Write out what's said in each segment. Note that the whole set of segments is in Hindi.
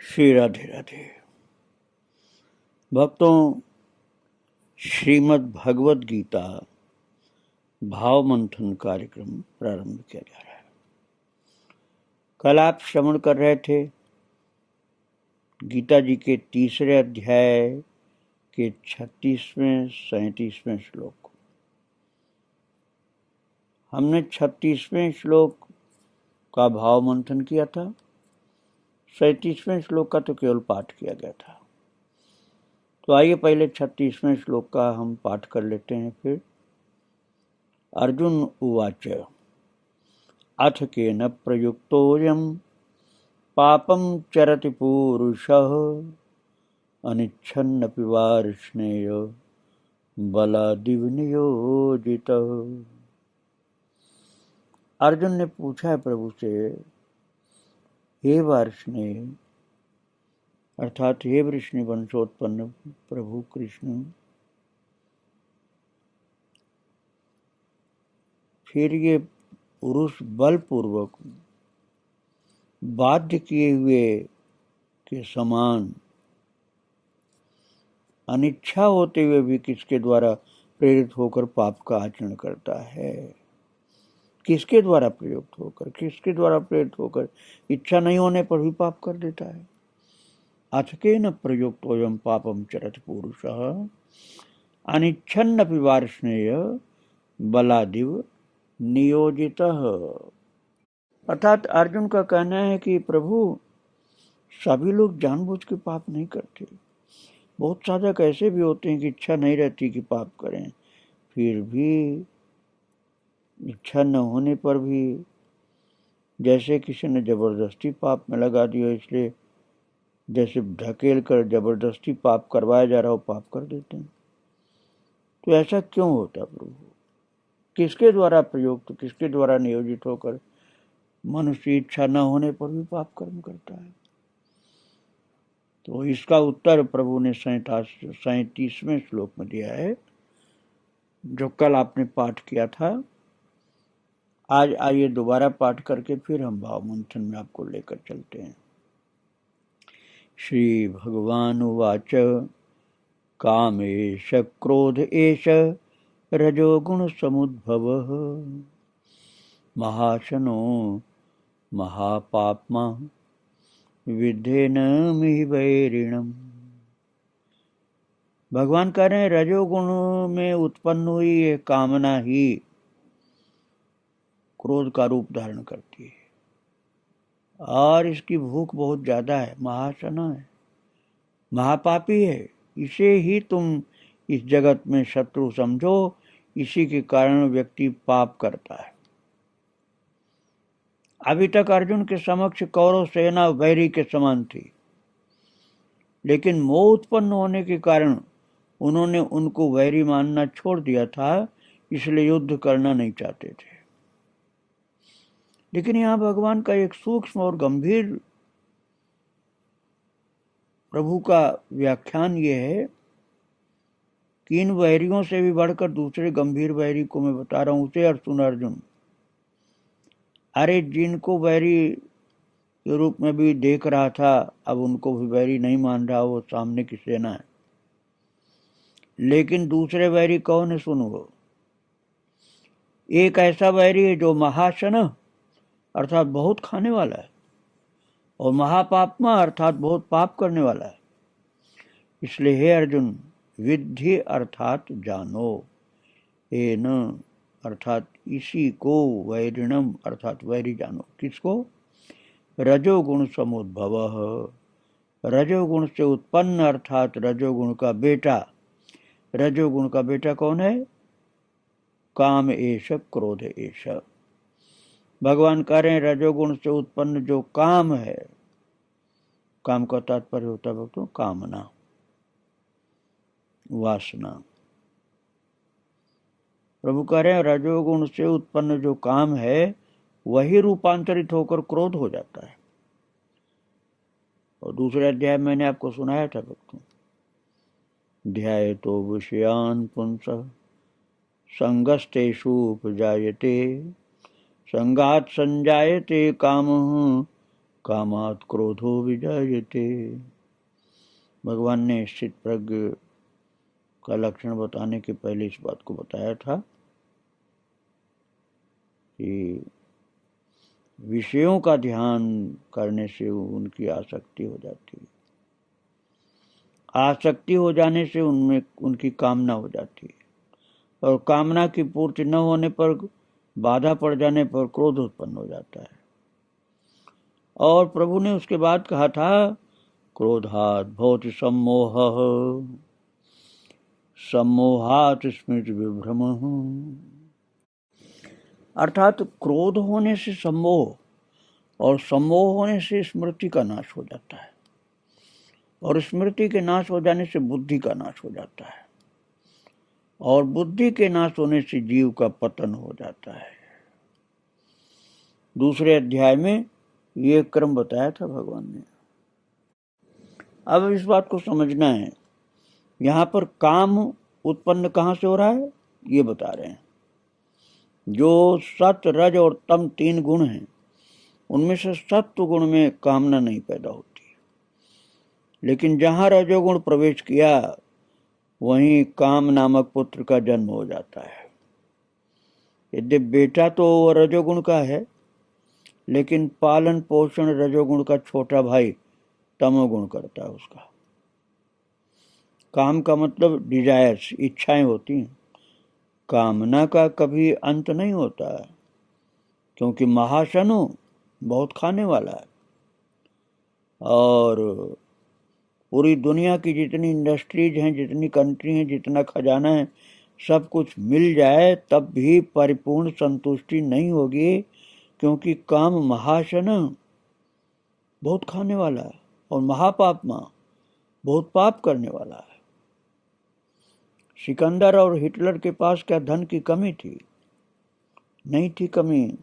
श्री राधे राधे। भक्तों, श्रीमद् भगवद गीता भाव मंथन कार्यक्रम प्रारंभ किया जा रहा है। कल आप श्रवण कर रहे थे गीता जी के तीसरे अध्याय के 36वें 37वें श्लोक को। हमने 36वें श्लोक का भाव मंथन किया था, 37वें श्लोक का तो केवल पाठ किया गया था। तो आइए पहले 36वें श्लोक का हम पाठ कर लेते हैं। फिर अर्जुन उवाच अथ केन प्रयुक्तोऽयं पापं चरति पूरुषः अनिच्छन्नपि वार्ष्णेय बलादिव नियोजितः। अर्जुन ने पूछा है प्रभु से, हे वार्ष्णेय अर्थात हे वृष्णि वंशोत्पन्न प्रभु कृष्ण, फिर ये पुरुष बलपूर्वक बाध्य किए हुए के समान अनिच्छा होते हुए भी किसके द्वारा प्रेरित होकर पाप का आचरण करता है? किसके द्वारा प्रयुक्त होकर, किसके द्वारा प्रेरित होकर? इच्छा नहीं होने पर भी पाप कर देता है। अथ केन प्रयुक्तोऽयं पापं चरति पुरुषः अनिच्छन्नपि वार्ष्णेय बलादिव नियोजितः। अर्थात अर्जुन का कहना है कि प्रभु, सभी लोग जानबूझ के पाप नहीं करते। बहुत साधक ऐसे भी होते हैं कि इच्छा नहीं रहती कि पाप करें, फिर भी इच्छा न होने पर भी, जैसे किसी ने जबरदस्ती पाप में लगा दिया, इसलिए जैसे ढकेल कर जबरदस्ती पाप करवाया जा रहा हो, पाप कर देते हैं। तो ऐसा क्यों होता प्रभु? किसके द्वारा प्रयुक्त, किसके द्वारा नियोजित होकर मनुष्य इच्छा न होने पर भी पाप कर्म करता है? तो इसका उत्तर प्रभु ने 37वें श्लोक में दिया है, जो कल आपने पाठ किया था। आज आइए दोबारा पाठ करके फिर हम भाव मंथन में आपको लेकर चलते हैं। श्री भगवान उवाच कामेश क्रोध एष रजोगुण समुद्भवः महाशनो महापाप्मा विद्धेनमिह वैरिणम्। भगवान कह रहे हैं, रजोगुण में उत्पन्न हुई ये कामना ही क्रोध का रूप धारण करती है, और इसकी भूख बहुत ज्यादा है, महाशना है, महापापी है। इसे ही तुम इस जगत में शत्रु समझो, इसी के कारण व्यक्ति पाप करता है। अभी तक अर्जुन के समक्ष कौरव सेना वैरी के समान थी, लेकिन मोह उत्पन्न होने के कारण उन्होंने उनको वैरी मानना छोड़ दिया था, इसलिए युद्ध करना नहीं चाहते थे। लेकिन यहाँ भगवान का एक सूक्ष्म और गंभीर प्रभु का व्याख्यान ये है कि इन वैरियों से भी बढ़कर दूसरे गंभीर वैरी को मैं बता रहा हूं। उसे और सुन अर्जुन, अरे जिनको वैरी के रूप में भी देख रहा था, अब उनको भी वैरी नहीं मान रहा, वो सामने की सेना है। लेकिन दूसरे वैरी कौन है? सुनो, एक ऐसा वैरी है जो महाशन अर्थात बहुत खाने वाला है, और महापापमा अर्थात बहुत पाप करने वाला है। इसलिए हे अर्जुन, विद्धि अर्थात जानो, एन अर्थात इसी को, वैरिणम अर्थात वैरी जानो। किसको? रजोगुण समुद्भवः, रजोगुण से उत्पन्न अर्थात रजोगुण का बेटा। रजोगुण का बेटा कौन है? काम एष क्रोध एष। भगवान कह रहे हैं, रजोगुण से उत्पन्न जो काम है, काम का तात्पर्य होता है भक्तों कामना, वासना। प्रभु कह रहे हैं, रजोगुण से उत्पन्न जो काम है वही रूपांतरित होकर क्रोध हो जाता है। और दूसरे अध्याय मैंने आपको सुनाया था भक्तों, ध्यायतो विषयान् पुंसः संगस्तेषु उपजायते संगात् संजायते कामः कामात् क्रोधो विजायते। भगवान ने स्थित प्रज्ञ का लक्षण बताने के पहले इस बात को बताया था कि विषयों का ध्यान करने से उनकी आसक्ति हो जाती है। आसक्ति हो जाने से उनमें उनकी कामना हो जाती है, और कामना की पूर्ति न होने पर, बाधा पड़ जाने पर क्रोध उत्पन्न हो जाता है। और प्रभु ने उसके बाद कहा था, क्रोधात् भवति सम्मोहः सम्मोहात् स्मृति विभ्रमः। अर्थात क्रोध होने से सम्मोह, और सम्मोह होने से स्मृति का नाश हो जाता है, और स्मृति के नाश हो जाने से बुद्धि का नाश हो जाता है, और बुद्धि के नाश होने से जीव का पतन हो जाता है। दूसरे अध्याय में ये क्रम बताया था भगवान ने। अब इस बात को समझना है, यहाँ पर काम उत्पन्न कहाँ से हो रहा है ये बता रहे हैं। जो सत, रज और तम 3 गुण हैं, उनमें से सत्व गुण में कामना नहीं पैदा होती, लेकिन जहाँ रजोगुण प्रवेश किया वहीं काम नामक पुत्र का जन्म हो जाता है। यद्यपि बेटा तो रजोगुण का है, लेकिन पालन पोषण रजोगुण का छोटा भाई तमोगुण करता है उसका। काम का मतलब डिजायर्स, इच्छाएं होती हैं। कामना का कभी अंत नहीं होता है, क्योंकि महाशनु बहुत खाने वाला है, और पूरी दुनिया की जितनी इंडस्ट्रीज हैं, जितनी कंट्री हैं, जितना खजाना है, सब कुछ मिल जाए तब भी परिपूर्ण संतुष्टि नहीं होगी, क्योंकि काम महाशन बहुत खाने वाला है, और महापापमा बहुत पाप करने वाला है। सिकंदर और हिटलर के पास क्या धन की कमी थी? नहीं थी कमी,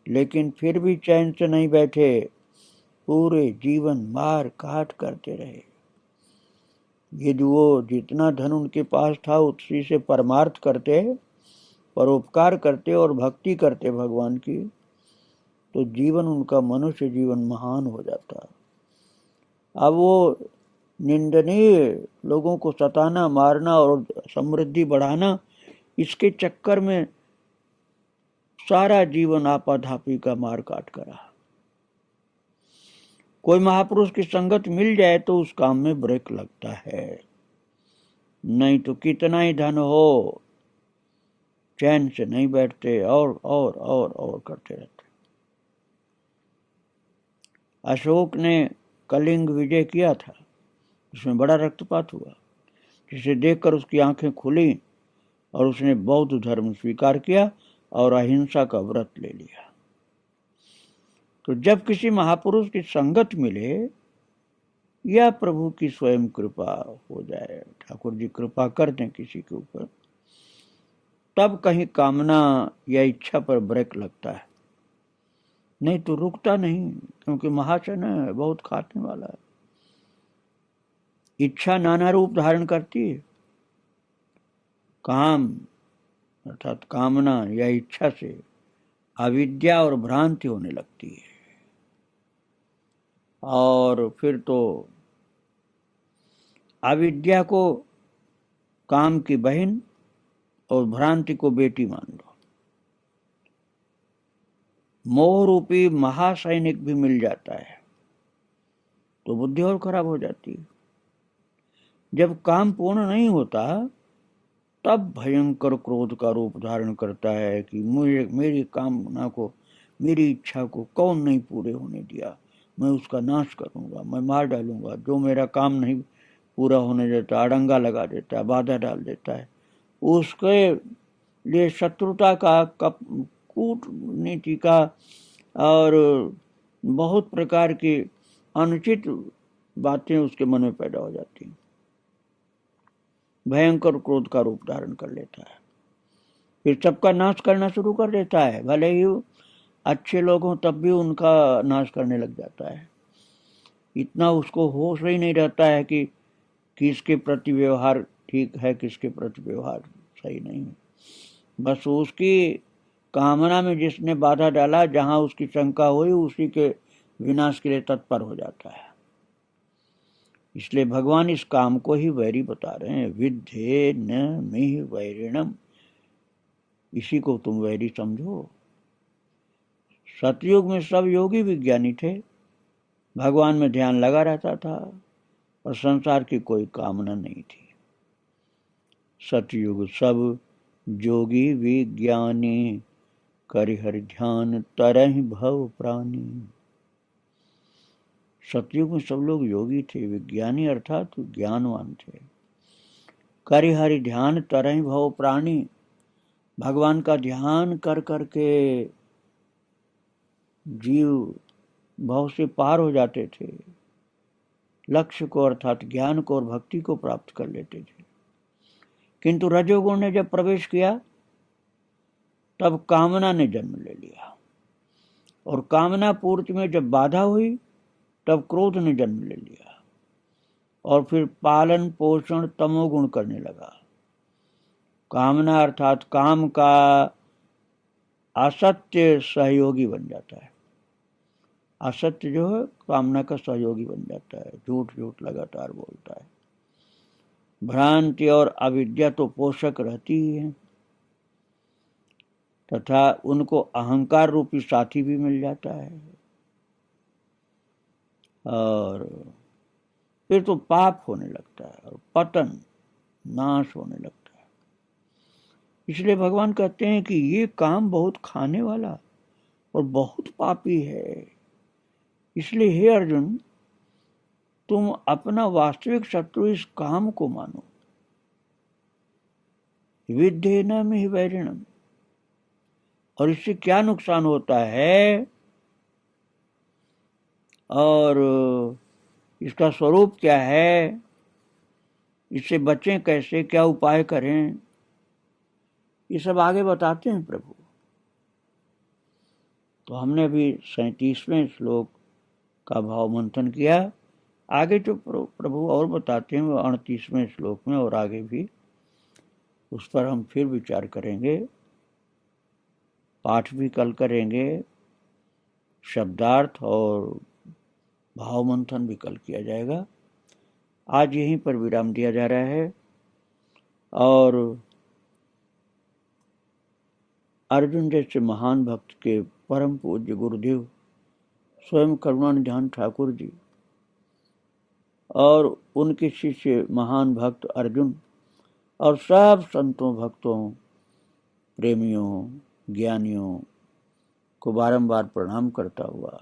लेकिन फिर भी चैन से नहीं बैठे, पूरे जीवन मार काट करते रहे। ये जो वो जितना धन उनके पास था उसी से परमार्थ करते, परोपकार करते और भक्ति करते भगवान की, तो जीवन उनका मनुष्य जीवन महान हो जाता। अब वो निंदनीय लोगों को सताना, मारना और समृद्धि बढ़ाना, इसके चक्कर में सारा जीवन आपाधापी का मार काट करा। कोई महापुरुष की संगत मिल जाए तो उस काम में ब्रेक लगता है, नहीं तो कितना ही धन हो चैन से नहीं बैठते, और करते रहते। अशोक ने कलिंग विजय किया था, उसमें बड़ा रक्तपात हुआ, जिसे देखकर उसकी आंखें खुली और उसने बौद्ध धर्म स्वीकार किया और अहिंसा का व्रत ले लिया। तो जब किसी महापुरुष की संगत मिले या प्रभु की स्वयं कृपा हो जाए, ठाकुर जी कृपा कर दें किसी के ऊपर, तब कहीं कामना या इच्छा पर ब्रेक लगता है, नहीं तो रुकता नहीं, क्योंकि महाशन है, बहुत खाने वाला है। इच्छा नाना रूप धारण करती है। काम अर्थात कामना या इच्छा से अविद्या और भ्रांति होने लगती है, और फिर तो अविद्या को काम की बहन और भ्रांति को बेटी मान लो। मोह रूपी महासैनिक भी मिल जाता है तो बुद्धि और खराब हो जाती है। जब काम पूर्ण नहीं होता तब भयंकर क्रोध का रूप धारण करता है कि मुझे, मेरी कामना को, मेरी इच्छा को कौन नहीं पूरे होने दिया, मैं उसका नाश करूंगा, मैं मार डालूंगा। जो मेरा काम नहीं पूरा होने देता, अड़ंगा लगा देता है, बाधा डाल देता है, उसके लिए शत्रुता का, कूटनीति का और बहुत प्रकार की अनुचित बातें उसके मन में पैदा हो जाती हैं। भयंकर क्रोध का रूप धारण कर लेता है, फिर सबका नाश करना शुरू कर देता है। भले ही अच्छे लोग हों तब भी उनका नाश करने लग जाता है। इतना उसको होश ही नहीं रहता है कि किसके प्रति व्यवहार ठीक है, किसके प्रति व्यवहार सही नहीं है। बस उसकी कामना में जिसने बाधा डाला, जहाँ उसकी शंका हुई, उसी के विनाश के लिए तत्पर हो जाता है। इसलिए भगवान इस काम को ही वैरी बता रहे हैं, विद्धे न मिह वैरिणम, इसी को तुम वैरी समझो। सतयुग में सब योगी विज्ञानी थे, भगवान में ध्यान लगा रहता था और संसार की कोई कामना नहीं थी। सतयुग सब जोगी विज्ञानी, करिहर ध्यान तरहि भव प्राणी। सतयुग में सब लोग योगी थे, विज्ञानी अर्थात ज्ञानवान थे। करिहरि ध्यान तरहि भव प्राणी, भगवान का ध्यान कर करके जीव भव से पार हो जाते थे, लक्ष्य को अर्थात ज्ञान को और भक्ति को प्राप्त कर लेते थे। किंतु रजोगुण ने जब प्रवेश किया तब कामना ने जन्म ले लिया, और कामना पूर्ति में जब बाधा हुई तब क्रोध ने जन्म ले लिया, और फिर पालन पोषण तमोगुण करने लगा। कामना अर्थात काम का असत्य सहयोगी बन जाता है। असत्य जो है कामना का सहयोगी बन जाता है, झूठ झूठ लगातार बोलता है। भ्रांति और अविद्या तो पोषक रहती ही है, तथा उनको अहंकार रूपी साथी भी मिल जाता है, और फिर तो पाप होने लगता है और पतन नाश होने लगता है। इसलिए भगवान कहते हैं कि ये काम बहुत खाने वाला और बहुत पापी है। इसलिए हे अर्जुन, तुम अपना वास्तविक शत्रु इस काम को मानो। विद्धेन मिह वैरिणम, और इससे क्या नुकसान होता है और इसका स्वरूप क्या है, इससे बचें कैसे, क्या उपाय करें, ये सब आगे बताते हैं प्रभु। तो हमने अभी 37वें श्लोक का भाव मंथन किया। आगे जो प्रभु और बताते हैं वो 38वें श्लोक में और आगे भी, उस पर हम फिर विचार करेंगे, पाठ भी कल करेंगे, शब्दार्थ और भाव मंथन भी कल किया जाएगा। आज यहीं पर विराम दिया जा रहा है, और अर्जुन जैसे महान भक्त के परम पूज्य गुरुदेव स्वयं करुणानिधान ठाकुर जी और उनके शिष्य महान भक्त अर्जुन और सब संतों भक्तों प्रेमियों ज्ञानियों को बारंबार प्रणाम करता हुआ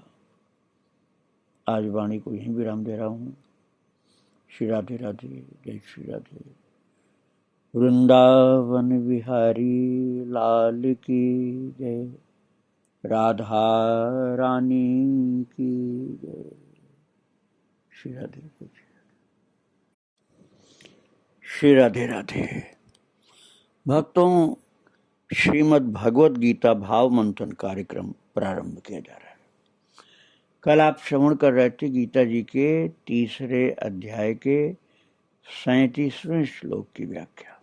आज वाणी को यहीं विराम दे रहा हूँ। श्री राधे राधे, जय श्री राधे। वृंदावन बिहारी लाल की जय, राधा रानी की जय। श्री राधे श्री राधे राधे। भक्तों, श्रीमद् भगवद गीता भाव मंथन कार्यक्रम प्रारंभ किया जा रहा है। कल आप श्रवण कर रहे थे गीता जी के 3रे अध्याय के 37वें श्लोक की व्याख्या।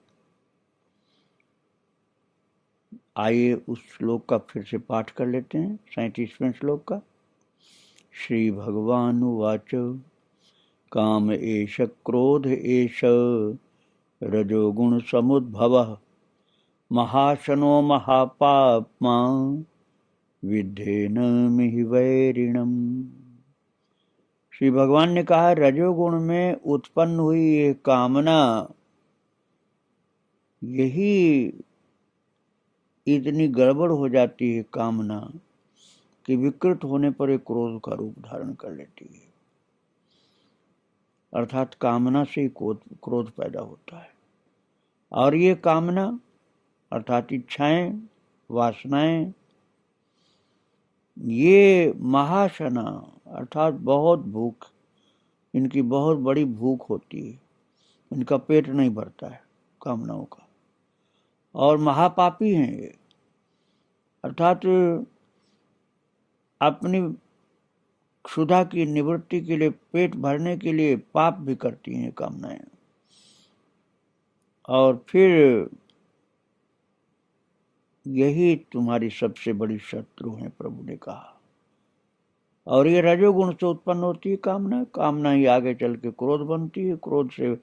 आइए उस श्लोक का फिर से पाठ कर लेते हैं। 37वें श्लोक का। श्री भगवान उवाच, काम एष क्रोध एष रजोगुण समुद्भवः, महाशनो महापाप्मा विद्धेन मिह वैरिणम। श्री भगवान ने कहा, रजोगुण में उत्पन्न हुई ये कामना, यही इतनी गड़बड़ हो जाती है कामना कि विकृत होने पर एक क्रोध का रूप धारण कर लेती है। अर्थात कामना से ही क्रोध पैदा होता है, और ये कामना अर्थात इच्छाएं वासनाएं, ये महाशना अर्थात बहुत भूख, इनकी बहुत बड़ी भूख होती है, इनका पेट नहीं भरता है कामनाओं का, और महापापी हैं ये, अर्थात अपनी क्षुधा की निवृत्ति के लिए, पेट भरने के लिए पाप भी करती हैं कामनाएं। और फिर यही तुम्हारी सबसे बड़ी शत्रु है, प्रभु ने कहा। और ये रजोगुण से उत्पन्न होती है कामना, कामना ही आगे चल के क्रोध बनती है, क्रोध से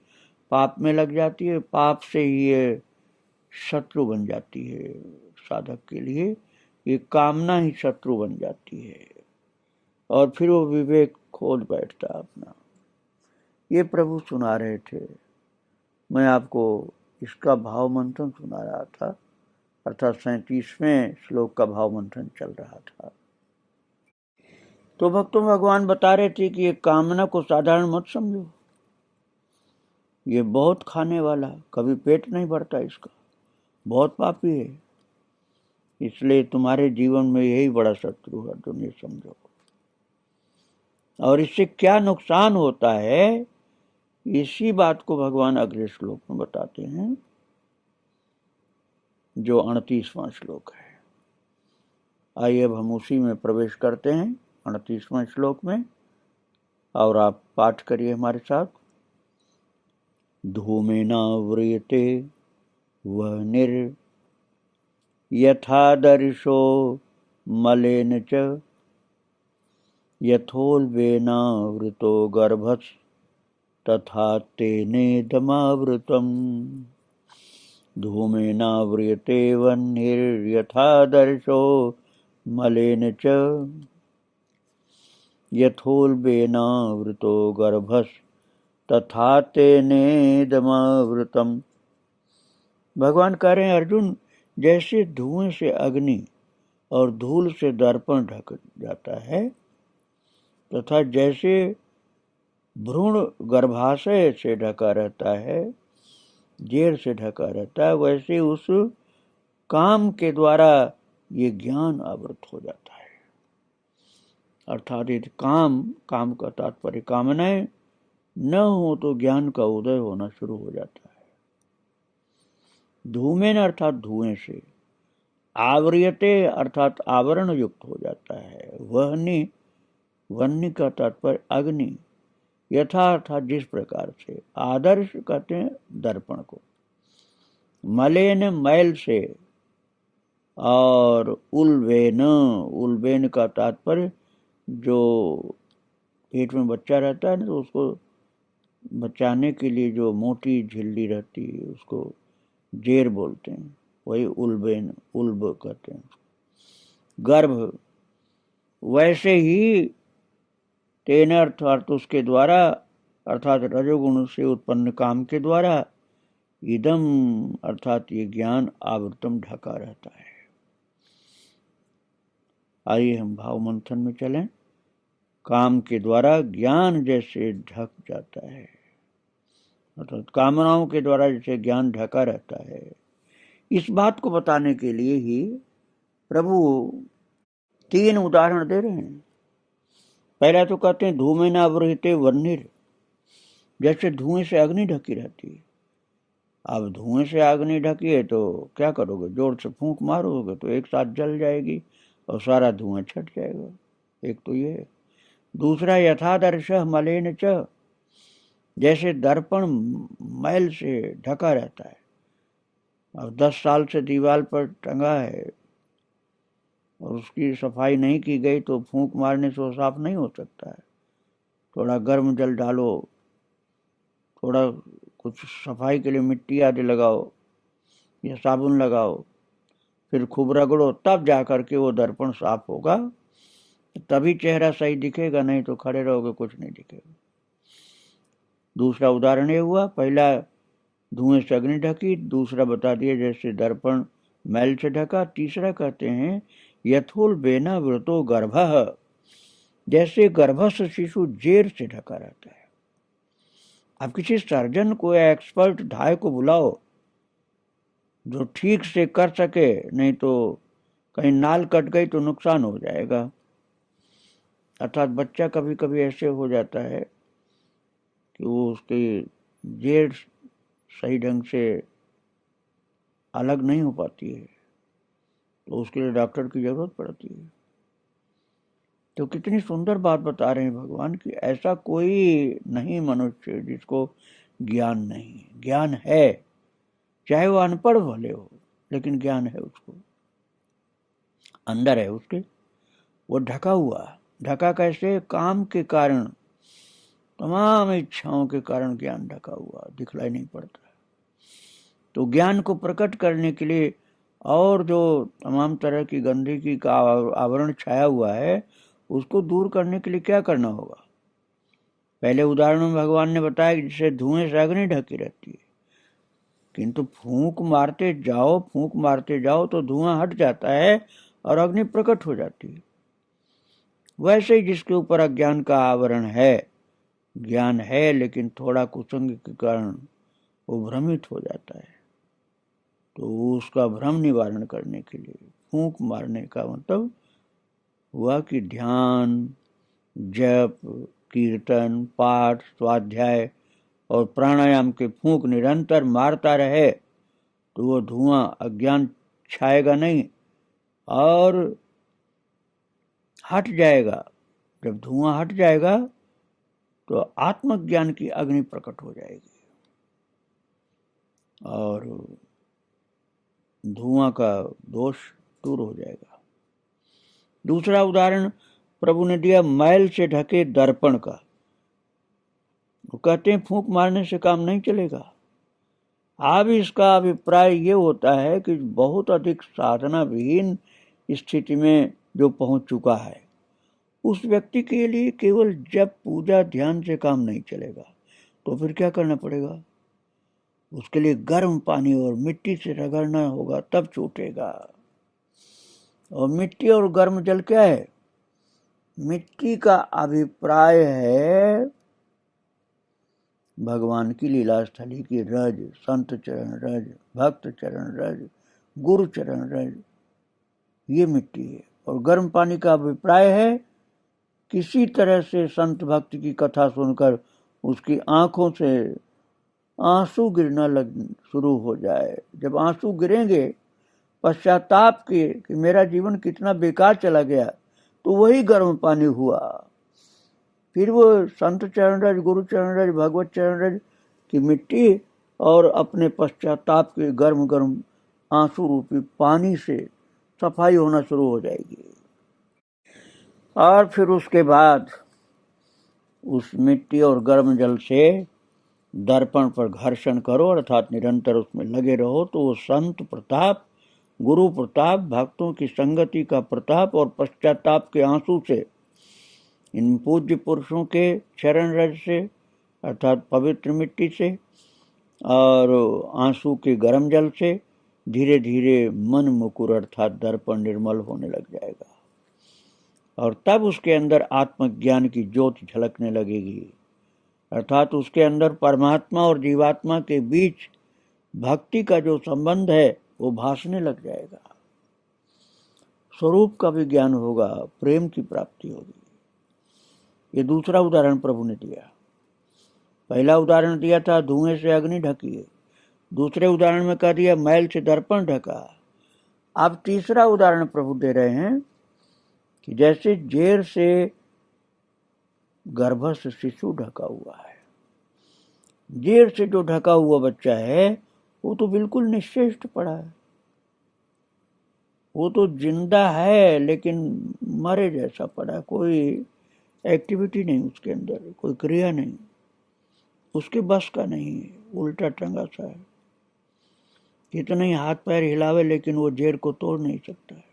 पाप में लग जाती है, पाप से ही ये शत्रु बन जाती है साधक के लिए, ये कामना ही शत्रु बन जाती है और फिर वो विवेक खोज बैठता अपना। ये प्रभु सुना रहे थे, मैं आपको इसका भाव मंथन सुना रहा था, अर्थात 37वें श्लोक का भाव मंथन चल रहा था। तो भक्तों भगवान बता रहे थे कि ये कामना को साधारण मत समझो, ये बहुत खाने वाला, कभी पेट नहीं भरता इसका, बहुत पापी है, इसलिए तुम्हारे जीवन में यही बड़ा शत्रु है, तुम ये समझो। और इससे क्या नुकसान होता है, इसी बात को भगवान अगले श्लोक में बताते हैं, जो 38वां श्लोक है। आइए अब हम उसी में प्रवेश करते हैं, 38वां श्लोक में, और आप पाठ करिए हमारे साथ। धूमेनाव्रियते वह्निर् यथादर्शो मलेन च यथोल्बेनावृतो गर्भस् तथा तेनेदमावृतम्। धूमेनाव्रियते वह्निर्यथादर्शो मलेन च यथोल्बेनावृतो गर्भस् तथा तेनेदमावृतम्। भगवान कह रहे हैं, अर्जुन, जैसे धुएं से अग्नि और धूल से दर्पण ढक जाता है, तथा जैसे भ्रूण गर्भाशय से ढका रहता है, जेर से ढका रहता है, वैसे उस काम के द्वारा ये ज्ञान आवृत हो जाता है। अर्थात यदि काम का तात्पर्य कामनाएं न हो तो ज्ञान का उदय होना शुरू हो जाता है। धूमेन अर्थात धुएं से, आवृयते अर्थात आवरण युक्त हो जाता है, वह्नि, वह्नि का तात्पर्य अग्नि, यथा अर्थात जिस प्रकार से, आदर्श कहते हैं दर्पण को, मलेन मैल से, और उल्बेन, उल्बेन का तात्पर्य जो पेट में बच्चा रहता है ना, तो उसको बचाने के लिए जो मोटी झिल्ली रहती है उसको जेर बोलते हैं, वही उल्बेन, उल्ब कहते हैं। गर्भ, वैसे ही तेन अर्थात उसके द्वारा, अर्थात रजोगुण से उत्पन्न काम के द्वारा, इदम अर्थात ये ज्ञान आवृतम ढका रहता है। आइए हम भाव मंथन में चलें। काम के द्वारा ज्ञान जैसे ढक जाता है, अर्थात कामनाओं के द्वारा जैसे ज्ञान ढका रहता है, इस बात को बताने के लिए ही प्रभु 3 उदाहरण दे रहे हैं। पहला तो कहते हैं धूमेनावृते वह्निर, जैसे धुएं से अग्नि ढकी रहती है। अब धुएं से अग्नि ढकी है तो क्या करोगे, जोर से फूंक मारोगे तो एक साथ जल जाएगी और सारा धुआं छट जाएगा, एक तो ये। दूसरा, यथादर्श मलेन च, जैसे दर्पण मैल से ढका रहता है, अब 10 साल से दीवार पर टंगा है और उसकी सफाई नहीं की गई तो फूंक मारने से वो साफ नहीं हो सकता है। थोड़ा गर्म जल डालो, थोड़ा कुछ सफाई के लिए मिट्टी आदि लगाओ या साबुन लगाओ, फिर खूब रगड़ो, तब जाकर के वो दर्पण साफ होगा, तभी चेहरा सही दिखेगा, नहीं तो खड़े रहोगे कुछ नहीं दिखेगा। दूसरा उदाहरण ये हुआ, पहला धुएं से अग्नि ढकी, दूसरा बता दिया जैसे दर्पण मैल से ढका। तीसरा कहते हैं यथोल्बेना वृतो गर्भः, जैसे गर्भस्थ शिशु जेर से ढका रहता है। आप किसी सर्जन को या एक्सपर्ट ढाई को बुलाओ जो ठीक से कर सके, नहीं तो कहीं नाल कट गई तो नुकसान हो जाएगा। अर्थात बच्चा कभी कभी ऐसे हो जाता है कि वो उसकी जेर सही ढंग से अलग नहीं हो पाती है, तो उसके लिए डॉक्टर की जरूरत पड़ती है। तो कितनी सुंदर बात बता रहे हैं भगवान कि ऐसा कोई नहीं मनुष्य जिसको ज्ञान नहीं, ज्ञान है, चाहे वो अनपढ़ भले हो, लेकिन ज्ञान है उसको, अंदर है उसके, वो ढका हुआ, ढका कैसे? काम के कारण, तमाम इच्छाओं के कारण ज्ञान ढका हुआ, दिखलाई नहीं पड़ता। तो ज्ञान को प्रकट करने के लिए और जो तमाम तरह की गंदगी का आवरण छाया हुआ है, उसको दूर करने के लिए क्या करना होगा? पहले उदाहरण में भगवान ने बताया कि जैसे धुएं से अग्नि ढकी रहती है, किंतु फूंक मारते जाओ तो धुआं हट जाता है और अग्नि प्रकट हो जाती है। वैसे ही जिसके ऊपर अज्ञान का आवरण है, ज्ञान है लेकिन थोड़ा कुसंग के कारण वो भ्रमित हो जाता है, तो उसका भ्रम निवारण करने के लिए फूंक मारने का मतलब हुआ कि ध्यान, जप, कीर्तन, पाठ, स्वाध्याय और प्राणायाम के फूंक निरंतर मारता रहे तो वो धुआं अज्ञान छाएगा नहीं और हट जाएगा। जब धुआं हट जाएगा तो आत्मज्ञान की अग्नि प्रकट हो जाएगी और धुआं का दोष दूर हो जाएगा। दूसरा उदाहरण प्रभु ने दिया मैल से ढके दर्पण का। वो कहते हैं फूंक मारने से काम नहीं चलेगा। अब इसका अभिप्राय ये होता है कि बहुत अधिक साधना विहीन स्थिति में जो पहुंच चुका है, उस व्यक्ति के लिए केवल जब पूजा ध्यान से काम नहीं चलेगा, तो फिर क्या करना पड़ेगा? उसके लिए गर्म पानी और मिट्टी से रगड़ना होगा, तब छूटेगा। और मिट्टी और गर्म जल क्या है? मिट्टी का अभिप्राय है भगवान की लीला स्थली की रज, संत चरण रज, भक्त चरण रज, गुरु चरण रज, ये मिट्टी है। और गर्म पानी का अभिप्राय है किसी तरह से संत भक्त की कथा सुनकर उसकी आंखों से आंसू गिरना शुरू हो जाए। जब आंसू गिरेंगे पश्चाताप के कि मेरा जीवन कितना बेकार चला गया, तो वही गर्म पानी हुआ। फिर वो संत चरण रज, गुरु चरण रज, भगवत चरण रज की मिट्टी और अपने पश्चाताप के गर्म गर्म आंसू रूपी पानी से सफाई होना शुरू हो जाएगी। और फिर उसके बाद उस मिट्टी और गर्म जल से दर्पण पर घर्षण करो, अर्थात निरंतर उसमें लगे रहो, तो वो संत प्रताप, गुरु प्रताप, भक्तों की संगति का प्रताप और पश्चाताप के आंसू से, इन पूज्य पुरुषों के चरण रज से अर्थात पवित्र मिट्टी से और आंसू के गर्म जल से धीरे धीरे मन मुकुर अर्थात दर्पण निर्मल होने लग जाएगा और तब उसके अंदर आत्मज्ञान की ज्योति झलकने लगेगी। अर्थात उसके अंदर परमात्मा और जीवात्मा के बीच भक्ति का जो संबंध है वो भासने लग जाएगा। स्वरूप का भी ज्ञान होगा, प्रेम की प्राप्ति होगी। ये दूसरा उदाहरण प्रभु ने दिया। पहला उदाहरण दिया था धुएं से अग्नि ढकी है, दूसरे उदाहरण में कह दिया मैल से दर्पण ढका। अब तीसरा उदाहरण प्रभु दे रहे हैं कि जैसे जेर से गर्भस्थ शिशु ढका हुआ है। जेर से जो ढका हुआ बच्चा है वो तो बिल्कुल निश्चेष्ट पड़ा है, वो तो जिंदा है लेकिन मरे जैसा पड़ा है। कोई एक्टिविटी नहीं उसके अंदर, कोई क्रिया नहीं, उसके बस का नहीं है, उल्टा टंगा सा है। कितना ही हाथ पैर हिलावे लेकिन वो जेर को तोड़ नहीं सकता है।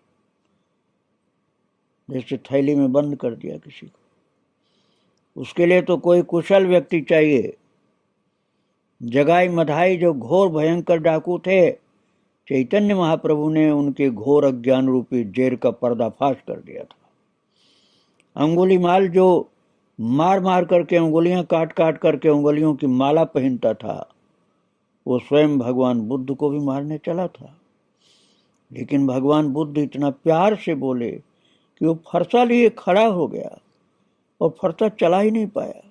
जैसे थैली में बंद कर दिया किसी को। उसके लिए तो कोई कुशल व्यक्ति चाहिए। जगाई मधाई जो घोर भयंकर डाकू थे, चैतन्य महाप्रभु ने उनके घोर अज्ञान रूपी जेर का पर्दाफाश कर दिया था। अंगुलीमाल जो मार मार करके उंगलियां काट काट करके उंगलियों की माला पहनता था, वो स्वयं भगवान बुद्ध को भी मारने चला था। लेकिन भगवान बुद्ध इतना प्यार से बोले कि वो फरसा लिए खड़ा हो गया और फरसा चला ही नहीं पाया।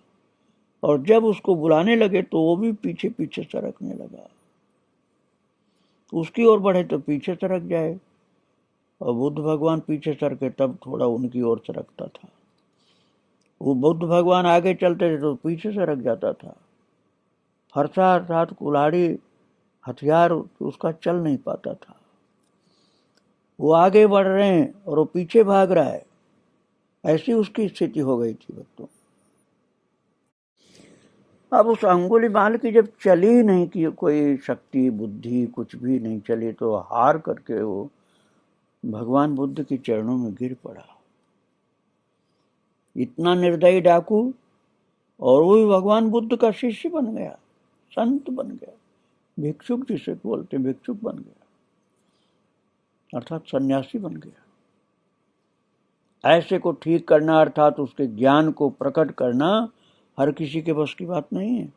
और जब उसको बुलाने लगे तो वो भी पीछे पीछे सरकने लगा। उसकी ओर बढ़े तो पीछे सरक जाए और बुद्ध भगवान पीछे सरके तब थोड़ा उनकी ओर सरकता था। वो बुद्ध भगवान आगे चलते थे तो पीछे सरक जाता था। फरसा अर्थात कुल्हाड़ी हथियार उसका चल नहीं पाता था। वो आगे बढ़ रहे हैं और वो पीछे भाग रहा है। ऐसी उसकी स्थिति हो गई थी भक्तों। अब उस अंगुलीमाल की जब चली नहीं कि कोई शक्ति बुद्धि कुछ भी नहीं चली, तो हार करके वो भगवान बुद्ध के चरणों में गिर पड़ा। इतना निर्दयी डाकू, और वो भी भगवान बुद्ध का शिष्य बन गया, संत बन गया, भिक्षुक जिसे बोलते भिक्षुक बन गया, अर्थात सन्यासी बन गया। ऐसे को ठीक करना अर्थात उसके ज्ञान को प्रकट करना हर किसी के बस की बात नहीं है।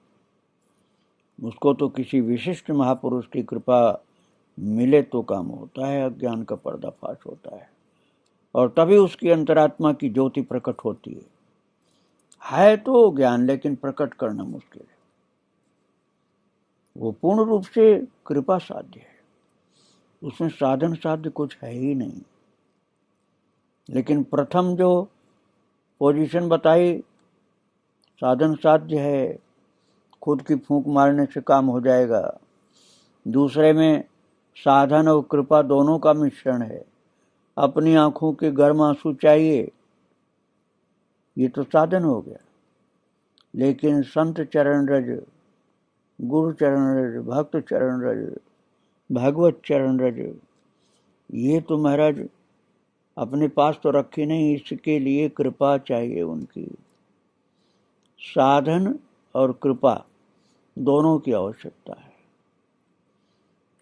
उसको तो किसी विशिष्ट महापुरुष की कृपा मिले तो काम होता है, अज्ञान का पर्दाफाश होता है, और तभी उसकी अंतरात्मा की ज्योति प्रकट होती है तो ज्ञान, लेकिन प्रकट करना मुश्किल है। वो पूर्ण रूप से कृपा साध्य है, उसमें साधन साध्य कुछ है ही नहीं। लेकिन प्रथम जो पोजीशन बताई साधन साध्य है, खुद की फूंक मारने से काम हो जाएगा। दूसरे में साधन और कृपा दोनों का मिश्रण है, अपनी आंखों के गर्म आंसू चाहिए, ये तो साधन हो गया। लेकिन संत चरण रज, गुरु चरण रज, भक्त चरण रज, भगवत चरण रज, ये तो महाराज अपने पास तो रखी नहीं, इसके लिए कृपा चाहिए उनकी। साधन और कृपा दोनों की आवश्यकता है।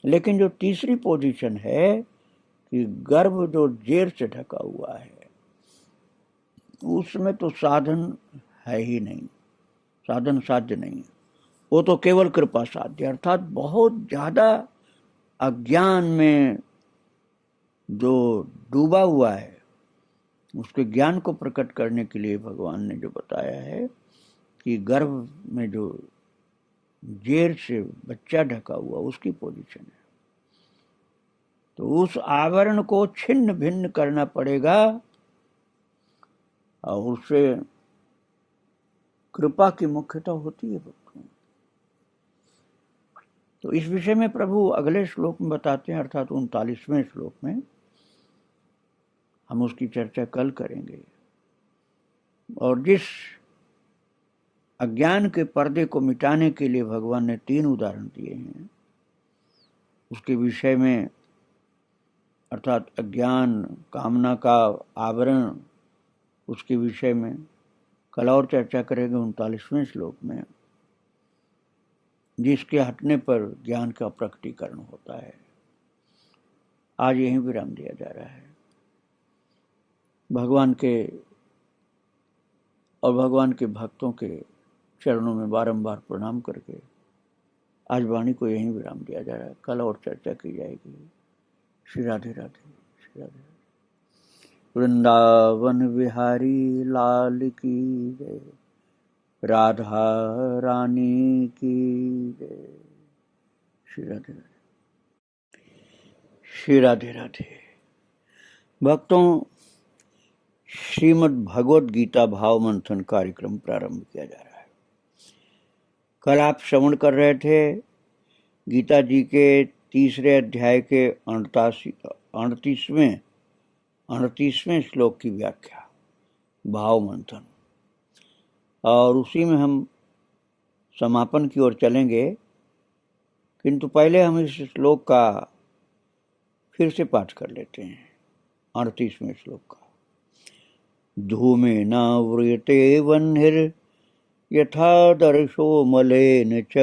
लेकिन जो तीसरी पोजीशन है कि गर्भ जो जेर से ढका हुआ है, उसमें तो साधन है ही नहीं, साधन साध्य नहीं, वो तो केवल कृपा साध्य, अर्थात बहुत ज्यादा अज्ञान में जो डूबा हुआ है, उसके ज्ञान को प्रकट करने के लिए भगवान ने जो बताया है कि गर्भ में जो जेर से बच्चा ढका हुआ, उसकी पोजीशन है। तो उस आवरण को छिन्न भिन्न करना पड़ेगा, और उससे कृपा की मुख्यता होती है भक्तों। तो इस विषय में प्रभु अगले श्लोक में बताते हैं, अर्थात 39वें श्लोक में। हम उसकी चर्चा कल करेंगे। और जिस अज्ञान के पर्दे को मिटाने के लिए भगवान ने 3 उदाहरण दिए हैं, उसके विषय में, अर्थात अज्ञान कामना का आवरण, उसके विषय में कल और चर्चा करेंगे 39वें श्लोक में, जिसके हटने पर ज्ञान का प्रकटीकरण होता है। आज यहीं विराम दिया जा रहा है। भगवान के और भगवान के भक्तों के चरणों में बारंबार प्रणाम करके आज वाणी को यहीं विराम दिया जा रहा है। कल और चर्चा की जाएगी। श्री राधे राधे, श्री राधे। वृंदावन बिहारी लाल की जय, राधा रानी की जय। श्री राधे राधे, श्री राधे राधे। भक्तों, श्रीमद् भगवत गीता भाव मंथन कार्यक्रम प्रारंभ किया जा रहा है। कल आप श्रवण कर रहे थे गीता जी के 3रे अध्याय के 38वें श्लोक की व्याख्या, भाव मंथन, और उसी में हम समापन की ओर चलेंगे। किंतु पहले हम इस श्लोक का फिर से पाठ कर लेते हैं, 38वें श्लोक का। धूमेनाव्रियते वह्निर् यथा दर्शो मलेन च,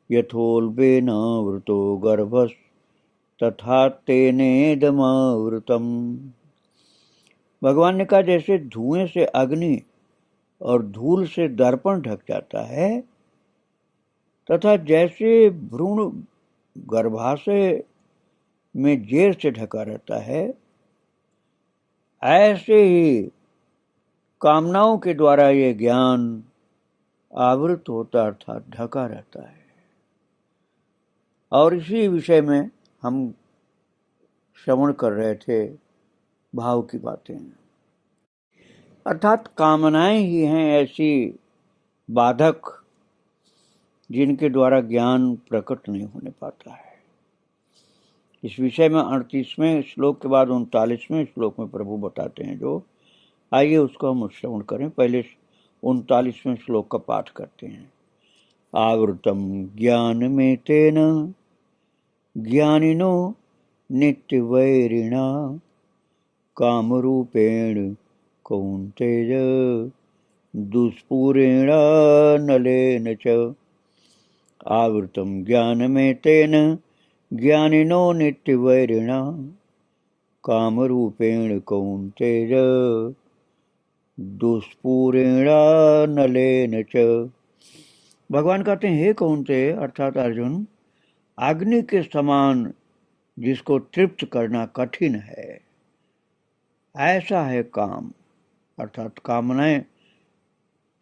यथोल्बेनावृतो गर्भस्तथा तेनेदमावृतम्। भगवान ने कहा, जैसे धुएं से अग्नि और धूल से दर्पण ढक जाता है, तथा जैसे भ्रूण गर्भाशय में जेर से ढका रहता है, ऐसे ही कामनाओं के द्वारा ये ज्ञान आवृत होता, अर्थात ढका रहता है। और इसी विषय में हम श्रवण कर रहे थे भाव की बातें, अर्थात कामनाएं ही हैं ऐसी बाधक जिनके द्वारा ज्ञान प्रकट नहीं होने पाता है। इस विषय में 38वें श्लोक के बाद 39वें श्लोक में प्रभु बताते हैं, जो आइए उसको हम श्रवण करें। पहले 39वें श्लोक का पाठ करते हैं। आवृतम ज्ञान में तेन ज्ञानिनो नित्य वैरिणा कामरूपेण कौन्तेय दुष्पूरेण नलेन च। आवृतम ज्ञान में तेन ज्ञानिनो नित्य वैरिणा कामरूपेण कौन्तेय दुष्पूरेण नलेन च। भगवान कहते हैं, हे कौन्तेय अर्थात अर्जुन, अग्नि के समान जिसको तृप्त करना कठिन है, ऐसा है काम। अर्थात कामनाएं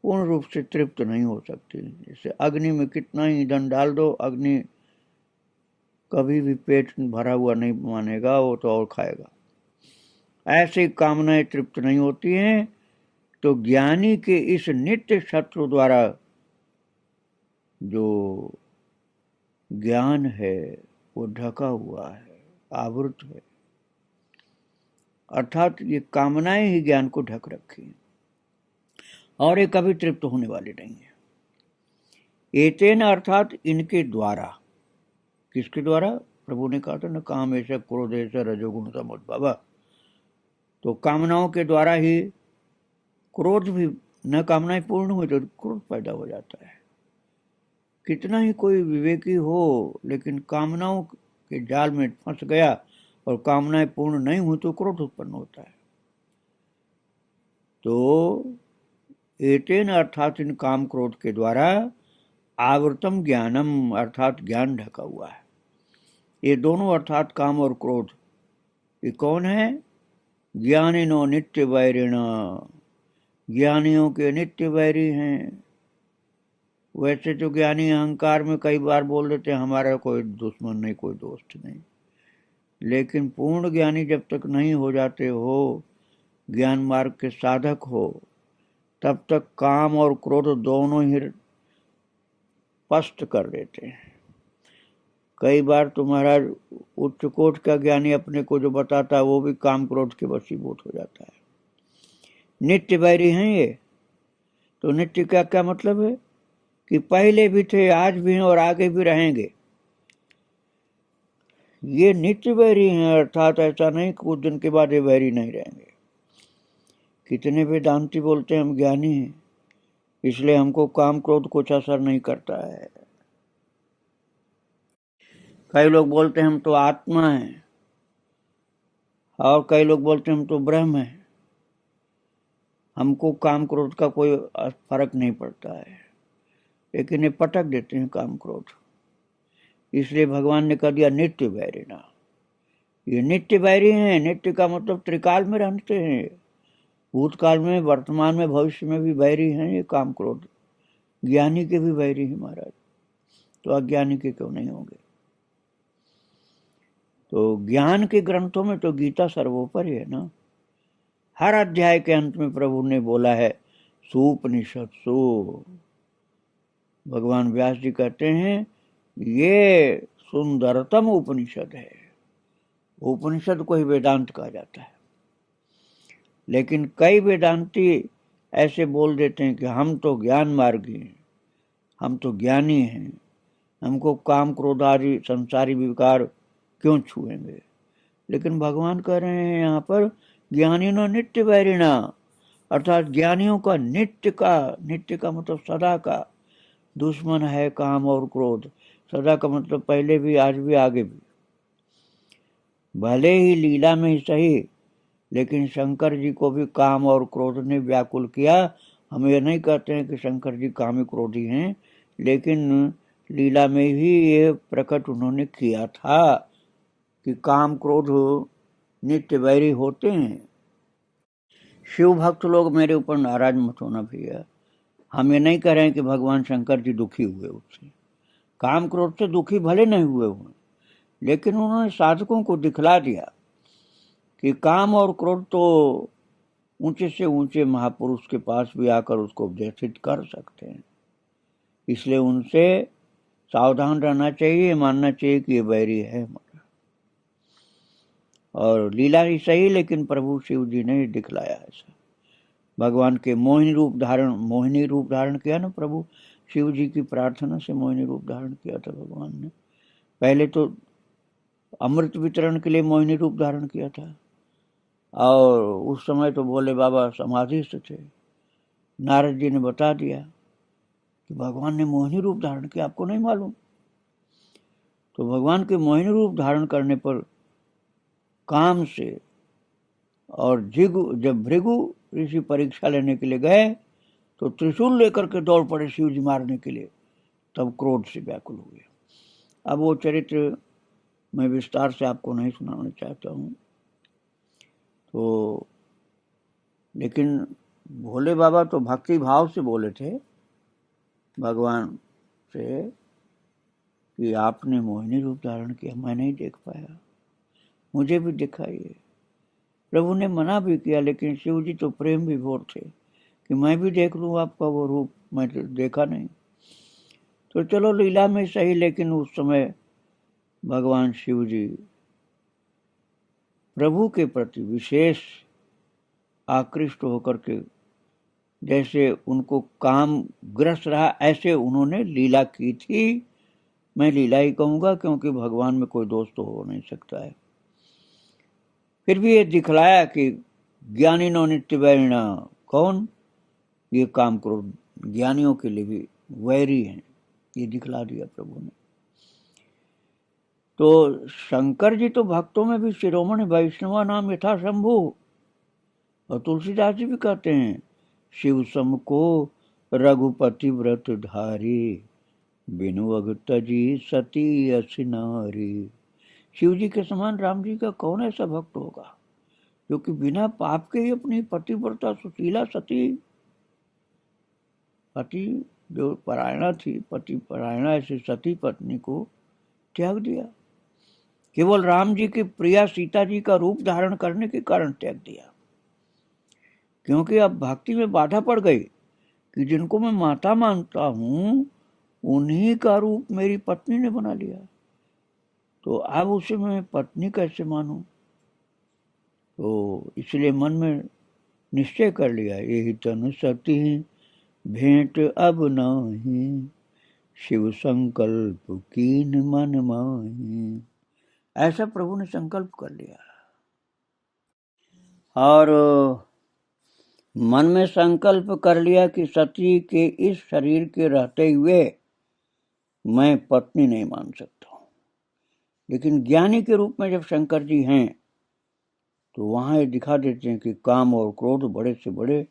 पूर्ण रूप से तृप्त नहीं हो सकती। जैसे अग्नि में कितना ही ईंधन डाल दो, अग्नि कभी भी पेट भरा हुआ नहीं मानेगा, वो तो और खाएगा। ऐसी कामनाएं तृप्त नहीं होती हैं। तो ज्ञानी के इस नित्य शत्रु द्वारा जो ज्ञान है वो ढका हुआ है, आवृत है। अर्थात ये कामनाएं ही ज्ञान को ढक रखी हैं और ये कभी तृप्त होने वाली नहीं है। एतेन अर्थात इनके द्वारा। किसके द्वारा? प्रभु ने कहा था न, काम ऐसा क्रोध ऐसा रजोगुण समुद्भव। तो कामनाओं के द्वारा ही क्रोध भी, न कामनाएं पूर्ण हुई तो क्रोध पैदा हो जाता है। कितना ही कोई विवेकी हो, लेकिन कामनाओं के जाल में फंस गया और कामनाएं पूर्ण नहीं हुई तो क्रोध उत्पन्न होता है। तो एतेन अर्थात इन काम क्रोध के द्वारा आवृतम ज्ञानम अर्थात ज्ञान ढका हुआ है। ये दोनों अर्थात काम और क्रोध, ये कौन है? ज्ञानिनो नित्य वैरिण, ज्ञानियों के नित्य वैरी हैं। वैसे तो ज्ञानी अहंकार में कई बार बोल देते हैं हमारा कोई दुश्मन नहीं, कोई दोस्त नहीं, लेकिन पूर्ण ज्ञानी जब तक नहीं हो जाते हो, ज्ञान मार्ग के साधक हो, तब तक काम और क्रोध दोनों ही स्पष्ट कर देते हैं। कई बार तो महाराज उच्च कोट का ज्ञानी अपने को जो बताता है वो भी काम क्रोध के वशीभूत हो जाता है। नित्य वैरी हैं ये। तो नित्य का क्या मतलब है? कि पहले भी थे, आज भी हैं और आगे भी रहेंगे। ये नित्य वैरी हैं। अर्थात ऐसा नहीं कुछ दिन के बाद ये वैरी नहीं रहेंगे। कितने वेदांती बोलते हैं हम ज्ञानी हैं, इसलिए हमको काम क्रोध कुछ असर नहीं करता है। कई लोग बोलते हैं हम तो आत्मा हैं, और कई लोग बोलते हैं हम तो ब्रह्म हैं, हमको काम क्रोध का कोई फर्क नहीं पड़ता है। लेकिन ये पटक देते हैं काम क्रोध। इसलिए भगवान ने कह दिया नित्य वैरिणा। ये नित्य वैरी हैं। नित्य का मतलब त्रिकाल में रहते हैं, भूतकाल में, वर्तमान में, भविष्य में भी वैरी हैं ये काम क्रोध। ज्ञानी के भी वैरी हैं महाराज, तो अज्ञानी के क्यों नहीं होंगे? तो ज्ञान के ग्रंथों में तो गीता सर्वोपरि है ना। हर अध्याय के अंत में प्रभु ने बोला है सुपनिषत्सु। भगवान व्यास जी कहते हैं ये सुंदरतम उपनिषद है। उपनिषद को ही वेदांत कहा जाता है। लेकिन कई वेदांती ऐसे बोल देते हैं कि हम तो ज्ञान मार्गी हैं, हम तो ज्ञानी हैं, हमको काम क्रोध आदि संसारी विकार क्यों छुएंगे? लेकिन भगवान कह रहे हैं यहाँ पर ज्ञानिनो नित्य वैरिणा, अर्थात ज्ञानियों का नित्य का मतलब सदा का दुश्मन है काम और क्रोध। सदा का मतलब पहले भी, आज भी, आगे भी। भले ही लीला में ही सही, लेकिन शंकर जी को भी काम और क्रोध ने व्याकुल किया। हम ये नहीं कहते हैं कि शंकर जी कामी क्रोधी हैं, लेकिन लीला में ही ये प्रकट उन्होंने किया था कि काम क्रोध नित्य वैरी होते हैं। शिव भक्त लोग मेरे ऊपर नाराज मत होना भैया। हम ये नहीं कह रहे हैं कि भगवान शंकर जी दुखी हुए उससे। काम क्रोध से दुखी भले नहीं हुए, लेकिन उन्होंने साधकों को दिखला दिया कि काम और क्रोध तो ऊंचे से ऊंचे महापुरुष के पास भी आकर उसको उपदेशित कर सकते हैं। इसलिए उनसे सावधान रहना चाहिए, मानना चाहिए कि ये वैरी है हमारा। और लीला ही सही, लेकिन प्रभु शिव जी ने दिखलाया ऐसा। भगवान के मोहिनी रूप धारण किया ना प्रभु शिव जी की प्रार्थना से मोहिनी रूप धारण किया था भगवान ने। पहले तो अमृत वितरण के लिए मोहिनी रूप धारण किया था, और उस समय तो भोले बाबा समाधिस्थ थे। नारद जी ने बता दिया कि भगवान ने मोहिनी रूप धारण किया, आपको नहीं मालूम? तो भगवान के मोहिनी रूप धारण करने पर काम से, और जब भृगु ऋषि परीक्षा लेने के लिए गए तो त्रिशूल लेकर के दौड़ पड़े शिव जी मारने के लिए, तब क्रोध से व्याकुल हुए। अब वो चरित्र मैं विस्तार से आपको नहीं सुनाना चाहता हूँ। तो लेकिन भोले बाबा तो भक्ति भाव से बोले थे भगवान से कि आपने मोहिनी रूप धारण किया, मैं नहीं देख पाया, मुझे भी दिखाइए। प्रभु ने मना भी किया, लेकिन शिव जी तो प्रेम विभोर थे कि मैं भी देख लूँ आपका वो रूप, मैं तो देखा नहीं। तो चलो लीला में सही, लेकिन उस समय भगवान शिव जी प्रभु के प्रति विशेष आकृष्ट होकर के, जैसे उनको काम ग्रस्त रहा ऐसे उन्होंने लीला की थी। मैं लीला ही कहूँगा, क्योंकि भगवान में कोई दोष तो हो नहीं सकता है। फिर भी ये दिखलाया कि ज्ञानी नो नित्य वैरिणा, कौन? ये काम क्रोध ज्ञानियों के लिए भी वैरी हैं, ये दिखला दिया प्रभु ने। तो शंकर जी तो भक्तों में भी शिरोमणि वैष्णवा नाम यथा शंभु, और तुलसीदास जी भी कहते हैं शिव सम को रघुपति व्रत धारी, बिनु अग तजी सती असि नारी। शिव जी के समान राम जी का कौन ऐसा भक्त होगा जो कि बिना पाप के ही अपनी पतिव्रता सुशीला सती, पति जो परायणा थी, पति परायणा ऐसी सती पत्नी को त्याग दिया। केवल राम जी की प्रिया सीता जी का रूप धारण करने के कारण त्याग दिया, क्योंकि अब भक्ति में बाधा पड़ गई कि जिनको मैं माता मानता हूं उन्हीं का रूप मेरी पत्नी ने बना लिया, तो अब उसे मैं पत्नी कैसे मानूं? तो इसलिए मन में निश्चय कर लिया, यही तनु सती भेंट अब नाही, शिव संकल्प कीन मन माही। ऐसा प्रभु ने संकल्प कर लिया, और मन में संकल्प कर लिया कि सती के इस शरीर के रहते हुए मैं पत्नी नहीं मान सकता हूँ। लेकिन ज्ञानी के रूप में जब शंकर जी हैं तो वहां ये दिखा देते हैं कि काम और क्रोध बड़े से बड़े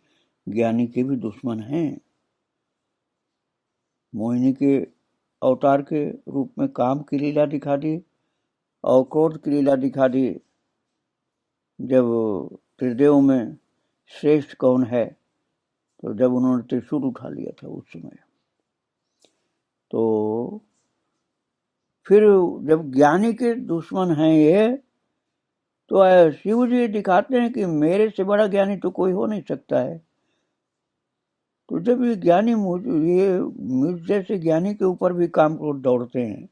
ज्ञानी के भी दुश्मन हैं। मोहिनी के अवतार के रूप में काम की लीला दिखा दी और क्रोध की लीला दिखा दी। जब त्रिदेव में श्रेष्ठ कौन है, तो जब उन्होंने त्रिशूल उठा लिया था उस समय, तो फिर जब ज्ञानी के दुश्मन हैं ये, तो शिव जी दिखाते हैं कि मेरे से बड़ा ज्ञानी तो कोई हो नहीं सकता है। तो जब ये ज्ञानी मुझ जैसे ज्ञानी के ऊपर भी काम को दौड़ते हैं,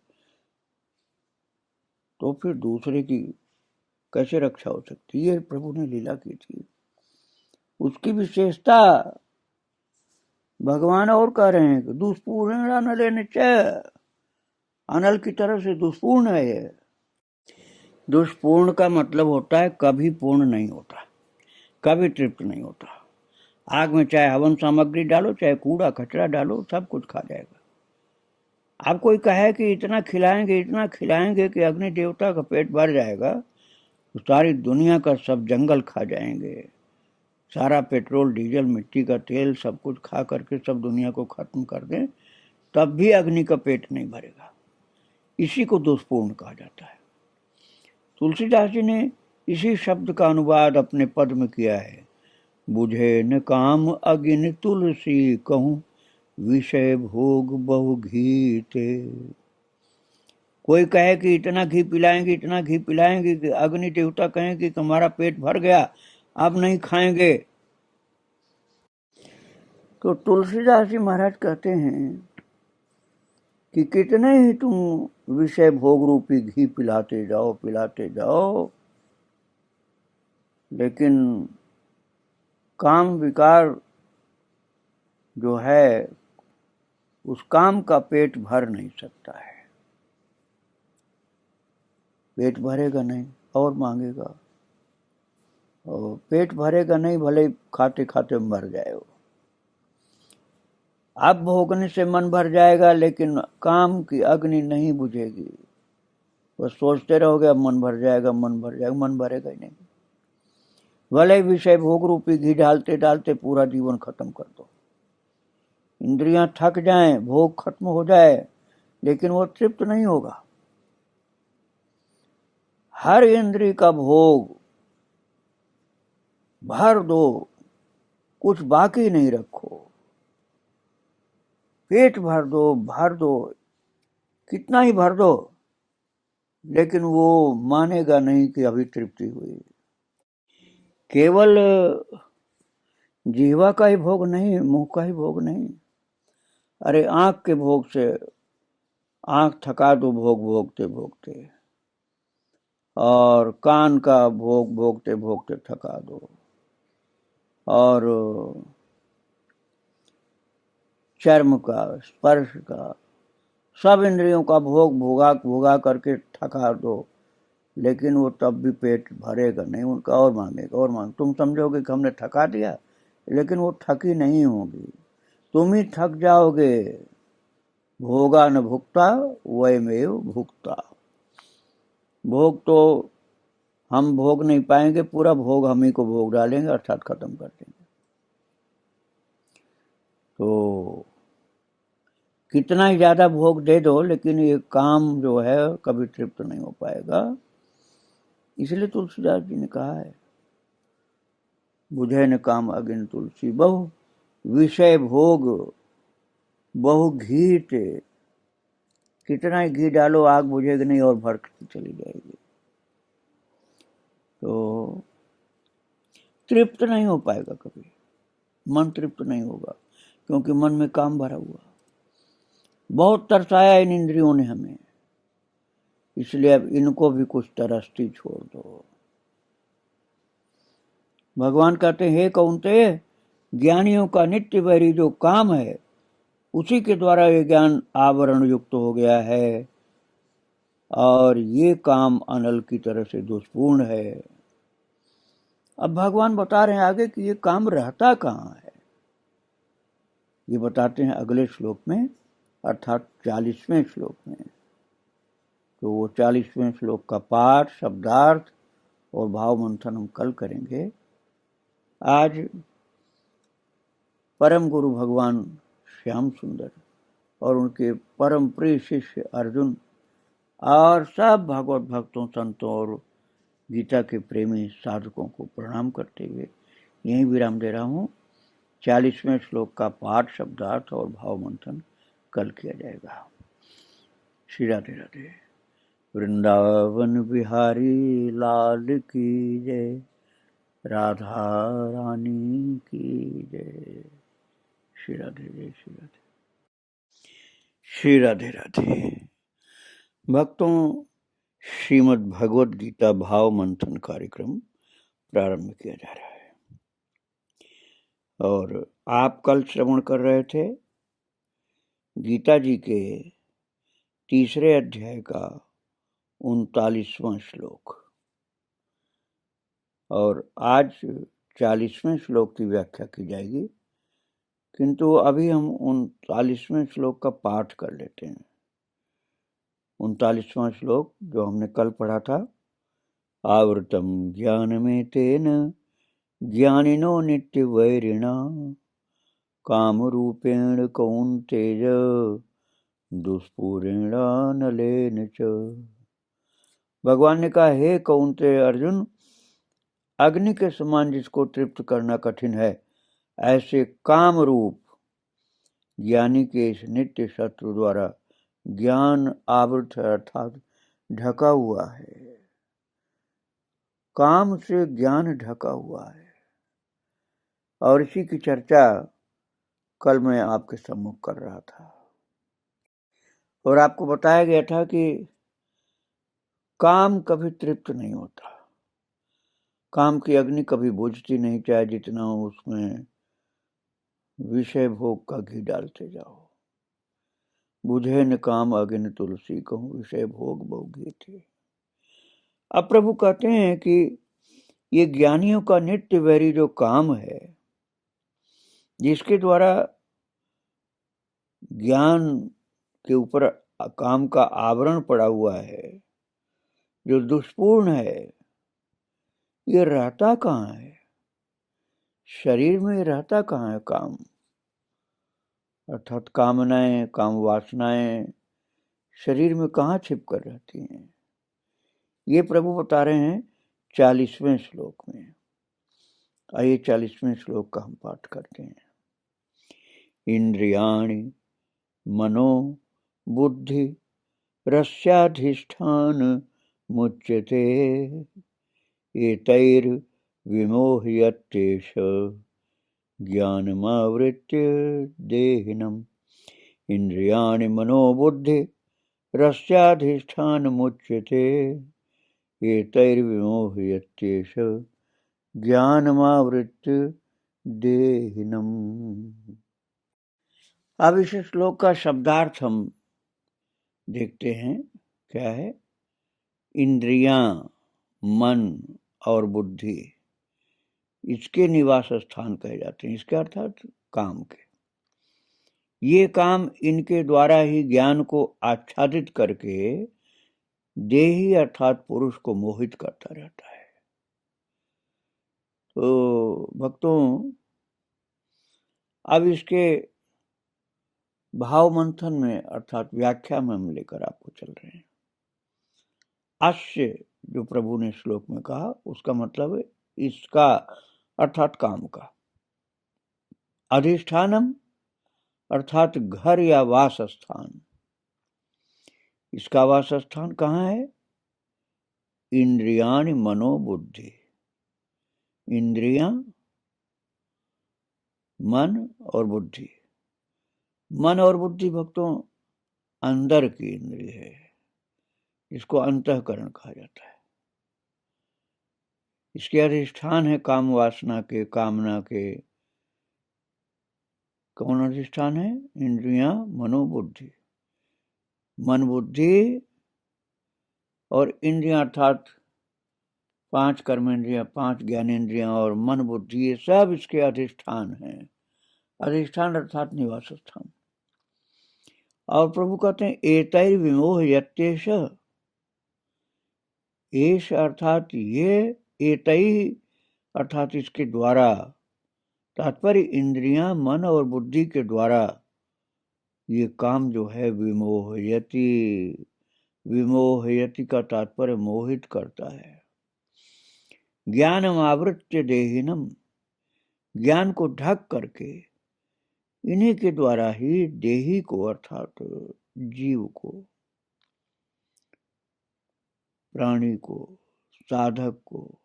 तो फिर दूसरे की कैसे रक्षा हो सकती है? प्रभु ने लीला की थी। उसकी विशेषता भगवान और कह रहे हैं कि दुष्पूर्ण अनल निश्चय, अनल की तरह से दुष्पूर्ण है ये। दुष्पूर्ण का मतलब होता है कभी पूर्ण नहीं होता, कभी तृप्त नहीं होता। आग में चाहे हवन सामग्री डालो, चाहे कूड़ा कचरा डालो, सब कुछ खा जाएगा। आप कोई कहे कि इतना खिलाएंगे कि अग्नि देवता का पेट भर जाएगा, तो सारी दुनिया का सब जंगल खा जाएंगे, सारा पेट्रोल डीजल मिट्टी का तेल सब कुछ खा करके सब दुनिया को खत्म कर दें, तब भी अग्नि का पेट नहीं भरेगा। इसी को दुष्पूर्ण कहा जाता है। तुलसीदास जी ने इसी शब्द का अनुवाद अपने पद में किया है, बुझे न काम अगिन तुलसी कहूँ, विषय भोग बहु घी ते। कोई कहे कि इतना घी पिलाएंगे कि अग्नि देवता कहें कि तुम्हारा पेट भर गया, अब नहीं खाएंगे। तो तुलसीदास जी महाराज कहते हैं कि कितने ही तुम विषय भोग रूपी घी पिलाते जाओ, लेकिन काम विकार जो है उस काम का पेट भर नहीं सकता है। पेट भरेगा नहीं और मांगेगा, और पेट भरेगा नहीं, भले खाते खाते मर जाए वो। अब भोगने से मन भर जाएगा लेकिन काम की अग्नि नहीं बुझेगी। बस सोचते रहोगे अब मन भर जाएगा, मन भर जाएगा, मन भरेगा ही नहीं। भले विषय भोग रूपी घी डालते डालते पूरा जीवन खत्म कर दो, इंद्रियां थक जाएं, भोग खत्म हो जाए, लेकिन वो तृप्त नहीं होगा। हर इंद्रिय का भोग भर दो, कुछ बाकी नहीं रखो, पेट भर दो, भर दो, कितना ही भर दो, लेकिन वो मानेगा नहीं कि अभी तृप्ति हुई। केवल जीवा का ही भोग नहीं, मुंह का ही भोग नहीं। अरे आंख के भोग से आंख थका दो भोग भोगते भोगते, और कान का भोग भोगते भोगते थका दो, और चर्म का, स्पर्श का, सब इंद्रियों का भोग भोगा भोगा करके थका दो, लेकिन वो तब भी पेट भरेगा नहीं, उनका और मांगेगा और मांग। तुम समझोगे कि हमने थका दिया, लेकिन वो थकी नहीं होगी, तुम ही थक जाओगे। भोगा न भुक्ता वयमेव भुक्ता। भोग तो हम भोग नहीं पाएंगे, पूरा भोग हम ही को भोग डालेंगे, अर्थात खत्म कर देंगे। तो कितना ही ज्यादा भोग दे दो, लेकिन ये काम जो है कभी तृप्त नहीं हो पाएगा। इसलिए तुलसीदास जी ने कहा है, बुझे न काम अगिन तुलसी बहु, विषय भोग बहु घीट। कितना ही घी डालो आग बुझेगी नहीं और भड़कती चली जाएगी। तो तृप्त नहीं हो पाएगा कभी, मन तृप्त नहीं होगा, क्योंकि मन में काम भरा हुआ। बहुत तरसाया इन इंद्रियों ने हमें, इसलिए अब इनको भी कुछ तरसती छोड़ दो। भगवान कहते हैं, हे कौन्तेय, ज्ञानियों का नित्य वैरी जो काम है, उसी के द्वारा ये ज्ञान आवरण युक्त हो गया है, और ये काम अनल की तरह से दुष्पूर्ण है। अब भगवान बता रहे हैं आगे कि ये काम रहता कहाँ है। ये बताते हैं अगले श्लोक में, अर्थात 40वें श्लोक में। तो वो 40वें श्लोक का पाठ, शब्दार्थ और भाव मंथन हम कल करेंगे। आज परम गुरु भगवान श्याम सुंदर और उनके परम प्रिय शिष्य अर्जुन और सब भागवत भक्तों, संतों और गीता के प्रेमी साधकों को प्रणाम करते हुए यहीं विराम दे रहा हूँ। 40वें श्लोक का पाठ, शब्दार्थ और भाव मंथन कल किया जाएगा। श्री राधे राधे। वृंदावन बिहारी लाल की जय, राधा रानी की जय। श्री राधे जय श्री राधे। श्री राधे राधे। भक्तों, श्रीमद् भगवद गीता भाव मंथन कार्यक्रम प्रारंभ किया जा रहा है, और आप कल श्रवण कर रहे थे गीता जी के 3 अध्याय का 39वां श्लोक, और आज 40वें श्लोक की व्याख्या की जाएगी। किंतु अभी हम 39वें श्लोक का पाठ कर लेते हैं। 39वां श्लोक जो हमने कल पढ़ा था, आवृतम ज्ञानमेतेन ज्ञानिनो नित्य वैरिणा, काम रूपेण कौन्तेय दुष्पूरेणानलेन च। भगवान ने कहा, हे कौन्तेय अर्जुन, अग्नि के समान जिसको तृप्त करना कठिन है, ऐसे काम रूप ज्ञानी के इस नित्य शत्रु द्वारा ज्ञान आवृत अर्थात ढका हुआ है। काम से ज्ञान ढका हुआ है, और इसी की चर्चा कल मैं आपके सम्मुख कर रहा था, और आपको बताया गया था कि काम कभी तृप्त नहीं होता। काम की अग्नि कभी बुझती नहीं, चाहे जितना उसमें विषय भोग का घी डालते जाओ। बुझे न काम अग्नि तुलसी, कहूँ विषय भोग बहु थे। अब प्रभु कहते हैं कि ये ज्ञानियों का नित्य वैरी जो काम है, जिसके द्वारा ज्ञान के ऊपर काम का आवरण पड़ा हुआ है, जो दुष्पूर्ण है, ये रहता कहाँ है? शरीर में रहता कहाँ है काम? अर्थात कामनाएं, काम वासनाएं शरीर में कहाँ छिप कर रहती हैं? ये प्रभु बता रहे हैं 40वें श्लोक में। आइए 40वें श्लोक का हम पाठ करते हैं। इंद्रियाणि मनो बुद्धि रस्याधिष्ठान मुच्यते, एतैर्विमोह्यत्येष ज्ञानमावृत्य देहिनम्। इंद्रियाणि मनो बुद्धि रस्याधिष्ठान मुच्यते, एतैर्विमोह्यत्येष ज्ञानमावृत्य देहिनम्। अब इस श्लोक का शब्दार्थ हम देखते हैं। क्या है? इंद्रियां, मन और बुद्धि, इसके निवास स्थान कहे जाते हैं। इसके अर्थात काम के। ये काम इनके द्वारा ही ज्ञान को आच्छादित करके देही अर्थात पुरुष को मोहित करता रहता है। तो भक्तों, अब इसके भाव मंथन में अर्थात व्याख्या में हम लेकर आपको चल रहे हैं। अस्य जो प्रभु ने श्लोक में कहा, उसका मतलब है इसका अर्थात काम का। अधिष्ठानम अर्थात घर या वास स्थान। इसका वास स्थान कहाँ है? इंद्रियाणि मनो बुद्धि। इंद्रियां, मन और बुद्धि। मन और बुद्धि भक्तों अंदर की इंद्रिय है, इसको अंतःकरण कहा जाता है। इसके अधिष्ठान है काम वासना के, कामना के। कौन अधिष्ठान है? इंद्रियां, मनोबुद्धि। मन, बुद्धि और इंद्रियां अर्थात 5 कर्मेंद्रियां, 5 ज्ञानेंद्रियां और मन, बुद्धि, ये सब इसके अधिष्ठान हैं। अधिष्ठान अर्थात निवास स्थान। और प्रभु कहते हैं एतैर्विमोह्यत्येष। एष अर्थात ये, एतैः अर्थात इसके द्वारा, तात्पर्य इंद्रियां, मन और बुद्धि के द्वारा ये काम जो है विमोहयति। विमोहयति का तात्पर्य मोहित करता है। ज्ञानम आवृत्य देहिनम, ज्ञान को ढक करके इन्हीं के द्वारा ही देही को अर्थात जीव को, प्राणी को, साधक को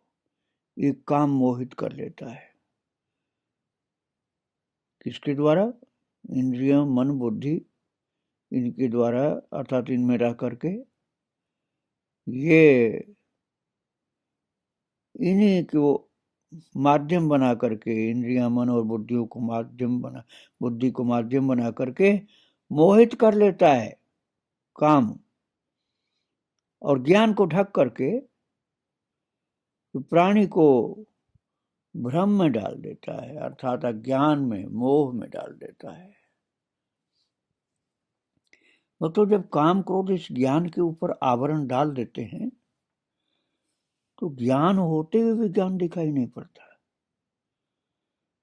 ये काम मोहित कर लेता है। किसके द्वारा? इंद्रियों, मन, बुद्धि, इनके द्वारा अर्थात इनमें रह करके ये इन्हीं को माध्यम बना करके, इंद्रियां, मन और बुद्धियों को माध्यम बना, बुद्धि को माध्यम बना करके मोहित कर लेता है काम, और ज्ञान को ढक करके प्राणी को भ्रम में डाल देता है, अर्थात अज्ञान में, मोह में डाल देता है। तो जब काम क्रोध इस ज्ञान के ऊपर आवरण डाल देते हैं तो ज्ञान होते हुए भी ज्ञान दिखाई नहीं पड़ता।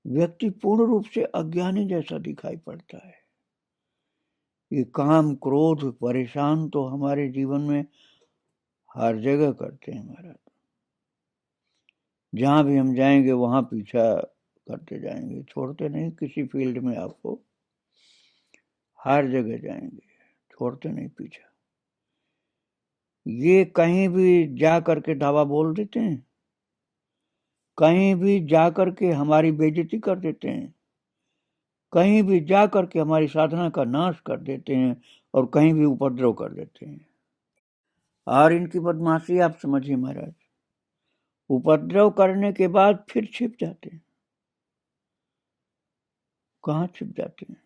व्यक्ति पूर्ण रूप से अज्ञानी जैसा दिखाई पड़ता है। ये काम क्रोध परेशान तो हमारे जीवन में हर जगह करते हैं महाराज। जहां भी हम जाएंगे वहां पीछा करते जाएंगे, छोड़ते नहीं। किसी फील्ड में आपको हर जगह जाएंगे, छोड़ते नहीं पीछा। ये कहीं भी जा करके दावा बोल देते हैं, कहीं भी जा करके हमारी बेइज्जती कर देते हैं, कहीं भी जा करके हमारी साधना का नाश कर देते हैं, और कहीं भी उपद्रव कर देते हैं। और इनकी बदमाशी आप समझिए महाराज, उपद्रव करने के बाद फिर छिप जाते हैं। कहाँ छिप जाते हैं?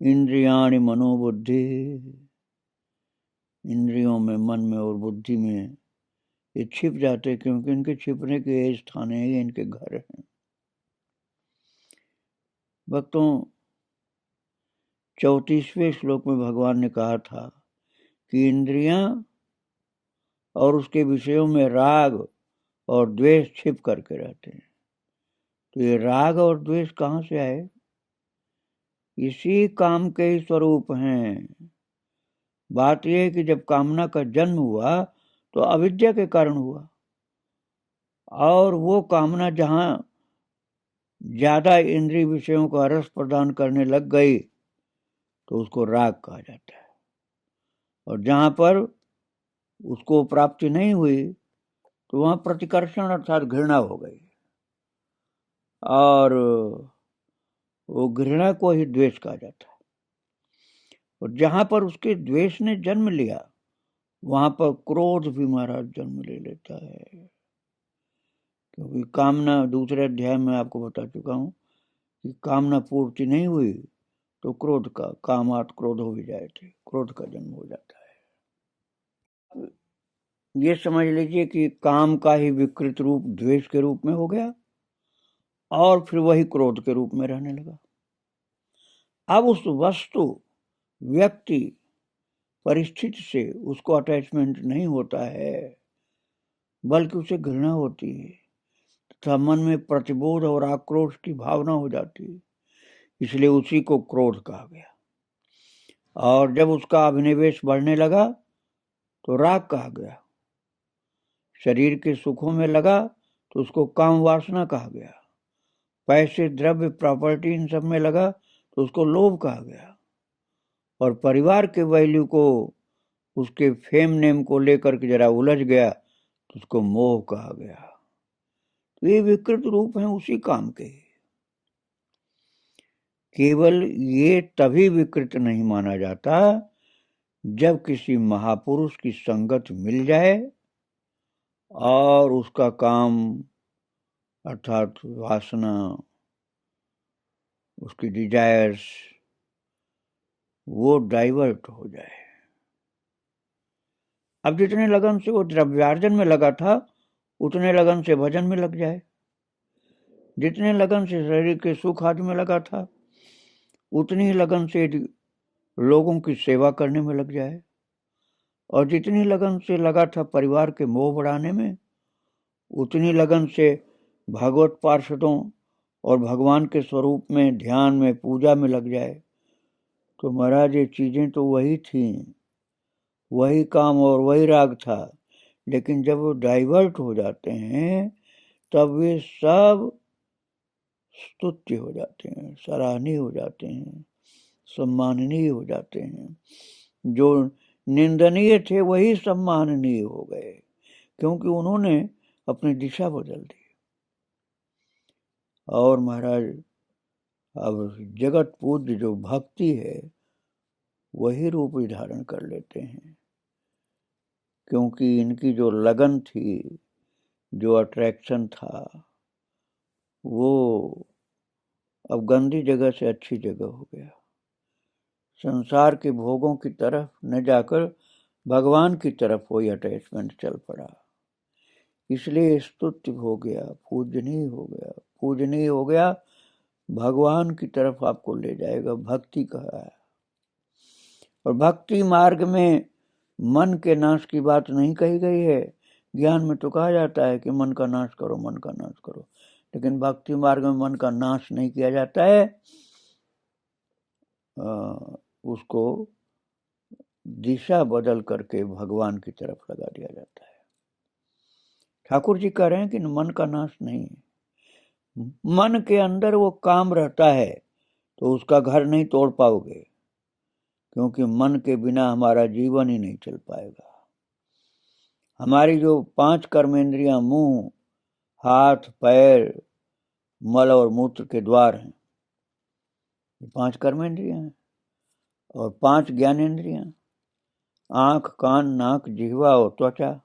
इंद्रियाणि मनोबुद्धि, इंद्रियों में, मन में और बुद्धि में ये छिप जाते हैं, क्योंकि इनके छिपने के ये स्थान है, ये इनके घर हैं। भक्तों, 34वें श्लोक में भगवान ने कहा था कि इंद्रियां और उसके विषयों में राग और द्वेष छिप करके रहते हैं। तो ये राग और द्वेष कहाँ से आए? इसी काम के ही स्वरूप हैं। बात यह है कि जब कामना का जन्म हुआ तो अविद्या के कारण हुआ, और वो कामना जहां ज्यादा इंद्रिय विषयों का रस प्रदान करने लग गई तो उसको राग कहा जाता है, और जहां पर उसको प्राप्ति नहीं हुई तो वहां प्रतिकर्षण अर्थात घृणा हो गई, और वो घृणा को ही द्वेष कहा जाता है। और जहां पर उसके द्वेष ने जन्म लिया वहां पर क्रोध भी महाराज जन्म ले लेता है, क्योंकि कामना, दूसरे अध्याय में आपको बता चुका हूं कि कामना पूर्ति नहीं हुई तो क्रोध का, कामात क्रोध हो भी जाए थे, क्रोध का जन्म हो जाता है। ये समझ लीजिए कि काम का ही विकृत रूप द्वेष के रूप में हो गया, और फिर वही क्रोध के रूप में रहने लगा। अब उस वस्तु, व्यक्ति, परिस्थिति से उसको अटैचमेंट नहीं होता है, बल्कि उसे घृणा होती है तथा मन में प्रतिबोध और आक्रोश की भावना हो जाती है, इसलिए उसी को क्रोध कहा गया। और जब उसका अभिनिवेश बढ़ने लगा तो राग कहा गया। शरीर के सुखों में लगा तो उसको काम वासना कहा गया। पैसे, द्रव्य, प्रॉपर्टी, इन सब में लगा तो उसको लोभ कहा गया। और परिवार के वैल्यू को, उसके फेम नेम को लेकर के जरा उलझ गया तो उसको मोह कहा गया। तो ये विकृत रूप हैं उसी काम के। केवल ये तभी विकृत नहीं माना जाता जब किसी महापुरुष की संगत मिल जाए और उसका काम अर्थात वासना, उसकी डिजायर्स, वो डाइवर्ट हो जाए। अब जितने लगन से वो द्रव्यार्जन में लगा था उतने लगन से भजन में लग जाए, जितने लगन से शरीर के सुख आदि में लगा था उतनी ही लगन से लोगों की सेवा करने में लग जाए, और जितनी लगन से लगा था परिवार के मोह बढ़ाने में उतनी लगन से भागवत पार्षदों और भगवान के स्वरूप में, ध्यान में, पूजा में लग जाए। तो महाराज ये चीजें तो वही थी, वही काम और वही राग था, लेकिन जब वो डाइवर्ट हो जाते हैं तब वे सब स्तुत्य हो जाते हैं, सराहनीय हो जाते हैं, सम्माननीय हो जाते हैं। जो निंदनीय थे वही सम्माननीय हो गए, क्योंकि उन्होंने अपनी दिशा बदल दी। और महाराज अब जगत पूज्य जो भक्ति है वही रूप धारण कर लेते हैं, क्योंकि इनकी जो लगन थी, जो अट्रैक्शन था, वो अब गंदी जगह से अच्छी जगह हो गया। संसार के भोगों की तरफ न जाकर भगवान की तरफ वही अटैचमेंट चल पड़ा, इसलिए स्तुत्य हो गया, पूजनीय हो गया। पूजनीय हो गया, भगवान की तरफ आपको ले जाएगा, भक्ति कहा है। और भक्ति मार्ग में मन के नाश की बात नहीं कही गई है। ज्ञान में तो कहा जाता है कि मन का नाश करो, मन का नाश करो, लेकिन भक्ति मार्ग में मन का नाश नहीं किया जाता है, उसको दिशा बदल करके भगवान की तरफ लगा दिया जाता है। ठाकुर जी कह रहे हैं कि मन का नाश नहीं है, मन के अंदर वो काम रहता है तो उसका घर नहीं तोड़ पाओगे, क्योंकि मन के बिना हमारा जीवन ही नहीं चल पाएगा। हमारी जो 5 कर्मेंद्रियां, मुंह, हाथ, पैर, मल और मूत्र के द्वार हैं, ये 5 कर्मेंद्रियां हैं, और 5 ज्ञानेंद्रियां, आंख, कान, नाक, जिह्वा और त्वचा,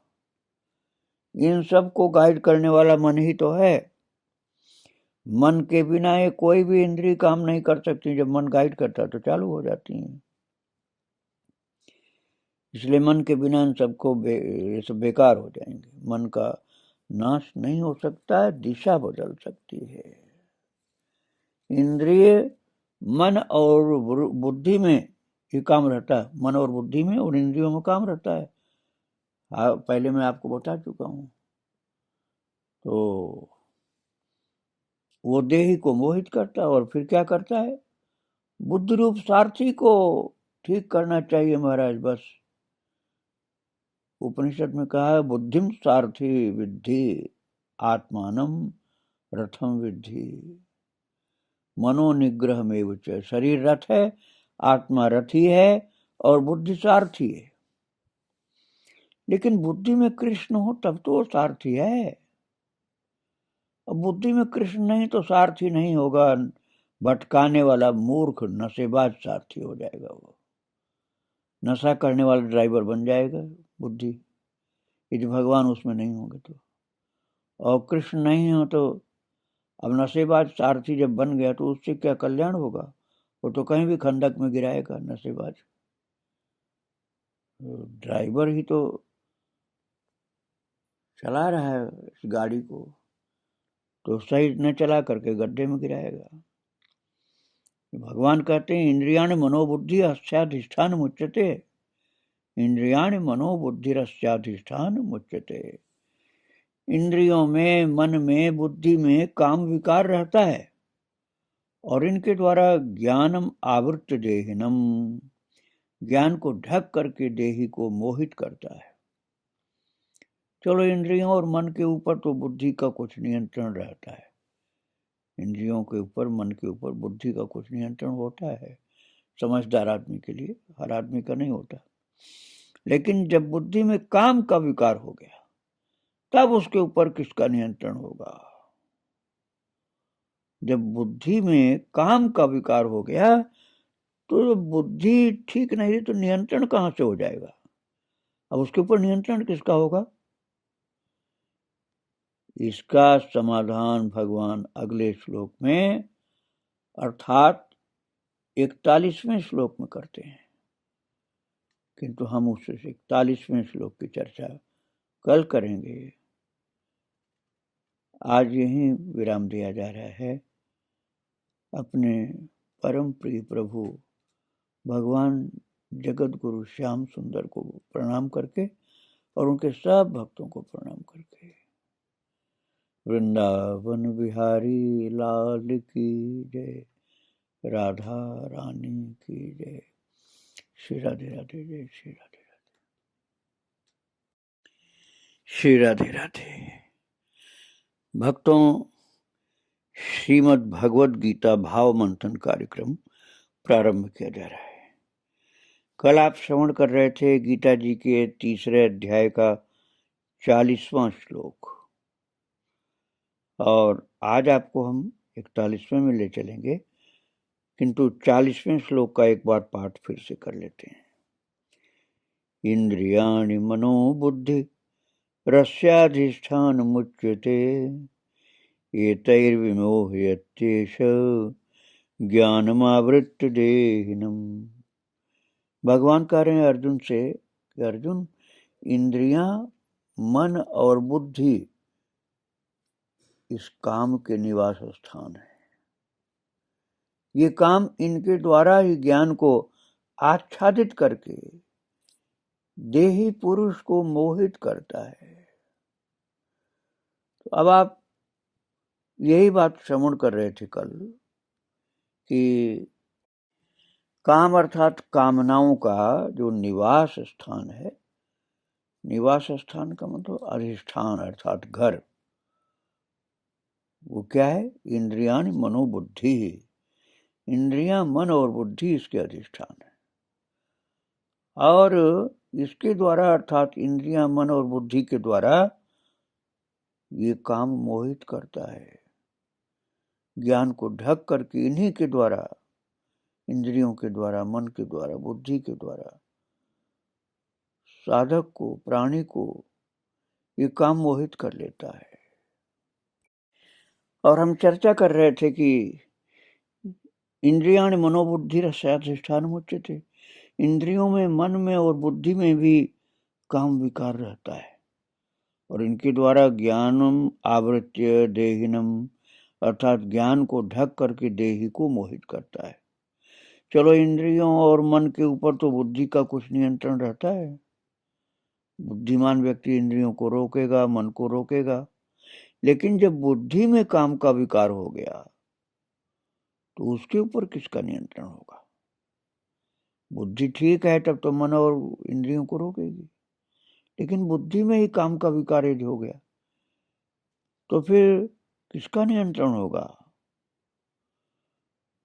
इन सब को गाइड करने वाला मन ही तो है। मन के बिना ये कोई भी इंद्रिय काम नहीं कर सकती। जब मन गाइड करता है तो चालू हो जाती है। इसलिए मन के बिना इन सबको ये सब बेकार हो जाएंगे। मन का नाश नहीं हो सकता है, दिशा बदल सकती है। इंद्रिय मन और बुद्धि में ये काम रहता है। मन और बुद्धि में और इंद्रियों में काम रहता है। पहले मैं आपको बता चुका हूं। तो वो देही को मोहित करता है और फिर क्या करता है? बुद्धि रूप सारथी को ठीक करना चाहिए महाराज। बस उपनिषद में कहा है, बुद्धिम सारथी विद्धि आत्मानम रथम विद्धि। मनो निग्रह में उच्च। शरीर रथ है, आत्मा रथी है और बुद्धि सारथी है। लेकिन बुद्धि में कृष्ण हो तब तो सारथी है। अब बुद्धि में कृष्ण नहीं तो सारथी नहीं होगा। भटकाने वाला मूर्ख नशेबाज सारथी हो जाएगा। वो नशा करने वाला ड्राइवर बन जाएगा बुद्धि, यदि भगवान उसमें नहीं होंगे तो। और कृष्ण नहीं हो तो अब नशेबाज सारथी जब बन गया तो उससे क्या कल्याण होगा? वो तो कहीं भी खंडक में गिराएगा नशेबाज। ड्राइवर ही तो चला रहा है इस गाड़ी को, तो सही न चला करके गड्ढे में गिराएगा। भगवान कहते हैं, इंद्रियाणि मनोबुद्धि अस्याधिष्ठान मुच्यते। इंद्रियाणि मनोबुद्धिरस्याधिष्ठान मुच्यते। इंद्रियों में, मन में, बुद्धि में काम विकार रहता है और इनके द्वारा ज्ञानम आवृत्त देहिनम, ज्ञान को ढक करके देही को मोहित करता है। चलो इंद्रियों और मन के ऊपर तो बुद्धि का कुछ नियंत्रण रहता है। इंद्रियों के ऊपर, मन के ऊपर बुद्धि का कुछ नियंत्रण होता है समझदार आदमी के लिए, हर आदमी का नहीं होता। लेकिन जब बुद्धि में काम का विकार हो गया तब उसके ऊपर किसका नियंत्रण होगा? जब बुद्धि में काम का विकार हो गया तो बुद्धि ठीक नहीं रही तो नियंत्रण कहां से हो जाएगा? अब उसके ऊपर नियंत्रण किसका होगा? इसका समाधान भगवान अगले श्लोक में अर्थात 41वें श्लोक में करते हैं। किंतु हम उस 41वें श्लोक की चर्चा कल करेंगे। आज यही विराम दिया जा रहा है। अपने परम प्रिय प्रभु भगवान जगत गुरु श्याम सुंदर को प्रणाम करके और उनके सब भक्तों को प्रणाम करके, वृंदावन बिहारी लाल की जय, राधा रानी की जय। श्री राधे राधे, जय श्री राधे राधे, श्री राधे राधे। भक्तों, श्रीमद् भगवद गीता भाव मंथन कार्यक्रम प्रारंभ किया जा रहा है। कल आप श्रवण कर रहे थे गीता जी के 3रे अध्याय का 40वां श्लोक, और आज आपको हम 41वें में ले चलेंगे। किंतु 40वें श्लोक का एक बार पाठ फिर से कर लेते हैं। इंद्रियाणि मनोबुद्धि रस्याधिष्ठान मुच्यते, एतैर्विमोह्यत्येष ज्ञानमावृत्य देहिनम। भगवान कह रहे हैं अर्जुन से कि अर्जुन, इंद्रियां, मन और बुद्धि इस काम के निवास स्थान है। ये काम इनके द्वारा ही ज्ञान को आच्छादित करके देही पुरुष को मोहित करता है। तो अब आप यही बात श्रवण कर रहे थे कल कि काम अर्थात कामनाओं का जो निवास स्थान है, निवास स्थान का मतलब अधिष्ठान अर्थात घर, वो क्या है? इंद्रियाण मनोबुद्धि। इंद्रियां, मन और बुद्धि इसके अधिष्ठान है। और इसके द्वारा अर्थात इंद्रियां, मन और बुद्धि के द्वारा ये काम मोहित करता है। ज्ञान को ढक करके इन्हीं के द्वारा, इंद्रियों के द्वारा, मन के द्वारा, बुद्धि के द्वारा साधक को, प्राणी को ये काम मोहित कर लेता है। और हम चर्चा कर रहे थे कि इंद्रियाणि मनोबुद्धिरस्याधिष्ठानम् उच्यते, इंद्रियों में, मन में और बुद्धि में भी काम विकार रहता है और इनके द्वारा ज्ञानम आवृत्य देहिनम, अर्थात ज्ञान को ढक करके देही को मोहित करता है। चलो, इंद्रियों और मन के ऊपर तो बुद्धि का कुछ नियंत्रण रहता है, बुद्धिमान व्यक्ति इंद्रियों को रोकेगा, मन को रोकेगा, लेकिन जब बुद्धि में काम का विकार हो गया तो उसके ऊपर किसका नियंत्रण होगा? बुद्धि ठीक है तब तो मन और इंद्रियों को रोकेगी, लेकिन बुद्धि में ही काम का विकार यदि हो गया तो फिर किसका नियंत्रण होगा?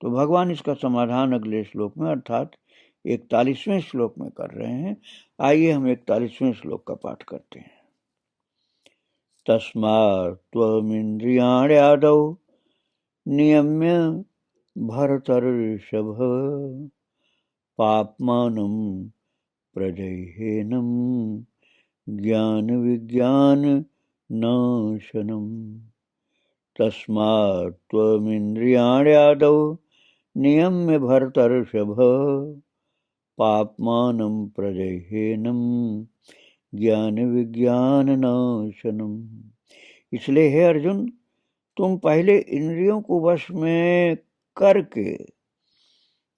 तो भगवान इसका समाधान अगले श्लोक में अर्थात 41वें श्लोक में कर रहे हैं। आइए हम 41वें श्लोक का पाठ करते हैं। तस्मात् त्वमिन्द्रियाण्यादौ नियम्य भरतर्षभ, पाप्मानं प्रजह्येनं ज्ञान विज्ञान नाशनम्। तस्मात् त्वमिन्द्रियाण्यादौ नियम्य भरतर्षभ, पाप्मानं प्रजह्येनं ज्ञान विज्ञान नाशनम्। इसलिए हे अर्जुन, तुम पहले इंद्रियों को वश में करके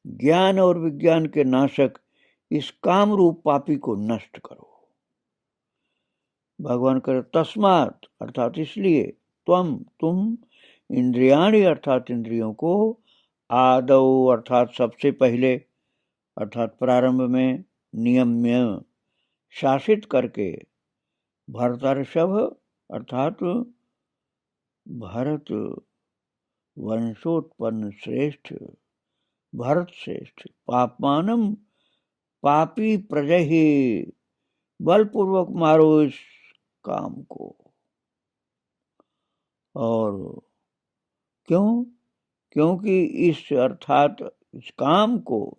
ज्ञान और विज्ञान के नाशक इस काम रूप पापी को नष्ट करो। भगवान करे तस्मात् अर्थात इसलिए, तुम इंद्रियाणि अर्थात इंद्रियों को, आदौ अर्थात सबसे पहले अर्थात प्रारंभ में, नियम्य शासित करके, भरतर्षभ अर्थात भरत वंशोत्पन्न श्रेष्ठ, भरत श्रेष्ठ, पापमानम पापी प्रजहि, बलपूर्वक मारो इस काम को। और क्यों? क्योंकि इस अर्थात इस काम को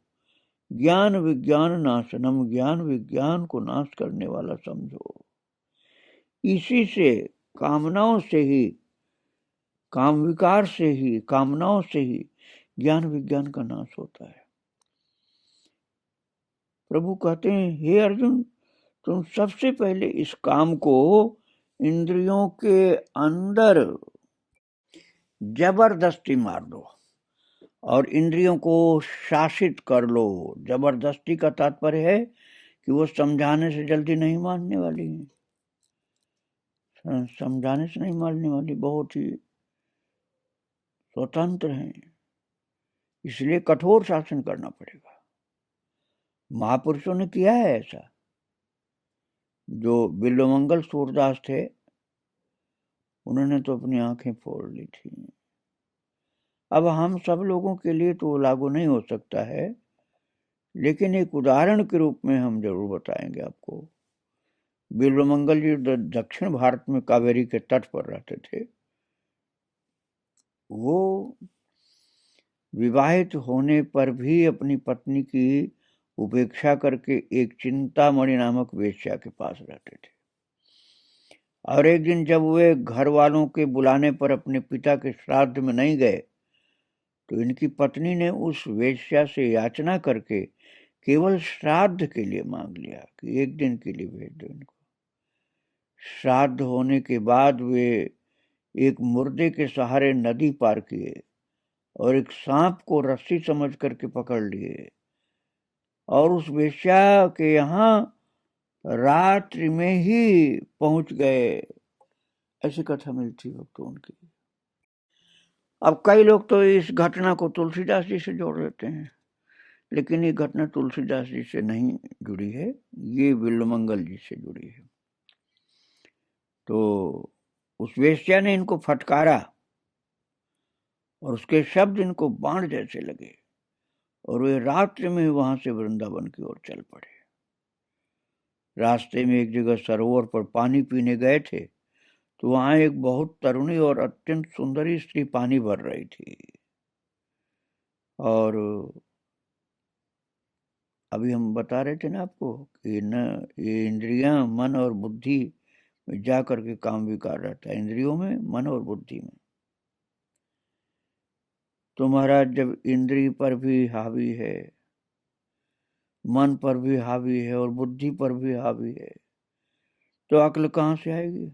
ज्ञान विज्ञान नाशनम, ज्ञान विज्ञान को नाश करने वाला समझो। इसी से, कामनाओं से ही, काम विकार से ही, कामनाओं से ही ज्ञान विज्ञान का नाश होता है। प्रभु कहते हैं हे अर्जुन, तुम सबसे पहले इस काम को इंद्रियों के अंदर जबरदस्ती मार दो और इंद्रियों को शासित कर लो। जबरदस्ती का तात्पर्य है कि वो समझाने से जल्दी नहीं मानने वाली है, समझाने से नहीं मानने वाली, बहुत ही स्वतंत्र हैं, इसलिए कठोर शासन करना पड़ेगा। महापुरुषों ने किया है ऐसा। जो बिल्वमंगल सूरदास थे, उन्होंने तो अपनी आंखें फोड़ ली थी। अब हम सब लोगों के लिए तो लागू नहीं हो सकता है, लेकिन एक उदाहरण के रूप में हम जरूर बताएंगे आपको। बिल्वमंगल जी दक्षिण भारत में कावेरी के तट पर रहते थे। वो विवाहित होने पर भी अपनी पत्नी की उपेक्षा करके एक चिंतामणि नामक वेश्या के पास रहते थे। और एक दिन जब वे घर वालों के बुलाने पर अपने पिता के श्राद्ध में नहीं गए तो इनकी पत्नी ने उस वेश्या से याचना करके केवल श्राद्ध के लिए मांग लिया कि एक दिन के लिए भेज दो इनको। श्राद्ध होने के बाद वे एक मुर्दे के सहारे नदी पार किए और एक सांप को रस्सी समझ करके पकड़ लिए और उस वेश्या के यहाँ रात्रि में ही पहुंच गए। ऐसी कथा मिलती भक्तों उनकी। अब कई लोग तो इस घटना को तुलसीदास जी से जोड़ देते हैं, लेकिन ये घटना तुलसीदास जी से नहीं जुड़ी है, ये बिल्वमंगल जी से जुड़ी है। तो उस वेश्या ने इनको फटकारा और उसके शब्द इनको बाण जैसे लगे और वे रात्रि में वहां से वृंदावन की ओर चल पड़े। रास्ते में एक जगह सरोवर पर पानी पीने गए थे तो वहां एक बहुत तरुणी और अत्यंत सुंदरी स्त्री पानी भर रही थी। और अभी हम बता रहे थे ना आपको कि न ये इंद्रियां, मन और बुद्धि में जा करके काम विकार रहता है, इंद्रियों में, मन और बुद्धि में। तो महाराज जब इंद्रिय पर भी हावी है, मन पर भी हावी है और बुद्धि पर भी हावी है, तो अक्ल कहाँ से आएगी?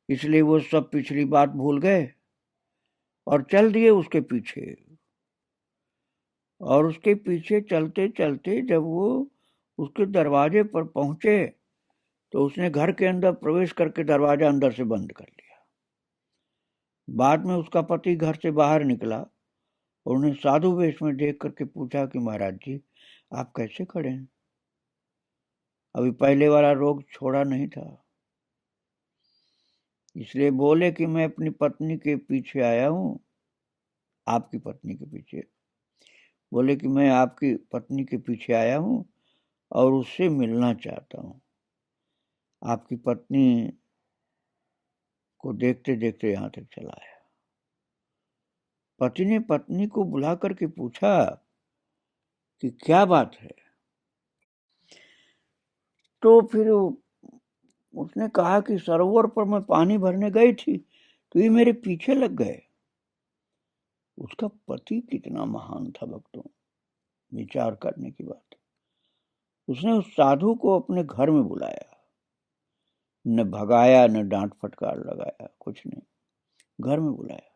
इसलिए वो सब पिछली बात भूल गए और चल दिए उसके पीछे। और उसके पीछे चलते चलते जब वो उसके दरवाजे पर पहुंचे तो उसने घर के अंदर प्रवेश करके दरवाजा अंदर से बंद कर लिया। बाद में उसका पति घर से बाहर निकला और उन्हें साधु वेश में देख करके पूछा कि महाराज जी आप कैसे खड़े हैं? अभी पहले वाला रोग छोड़ा नहीं था। इसलिए बोले कि मैं अपनी पत्नी के पीछे आया हूं, आपकी पत्नी के पीछे। बोले कि मैं आपकी पत्नी के पीछे आया हूं और उससे मिलना चाहता हूं। आपकी पत्नी को देखते देखते यहां तक चला आया। पति ने पत्नी को बुला करके पूछा कि क्या बात है? तो फिर उसने कहा कि सरोवर पर मैं पानी भरने गई थी तो ये मेरे पीछे लग गए। उसका पति कितना महान था भक्तों, विचार करने की बात। उसने उस साधु को अपने घर में बुलाया, न भगाया न डांट फटकार लगाया, कुछ नहीं, घर में बुलाया,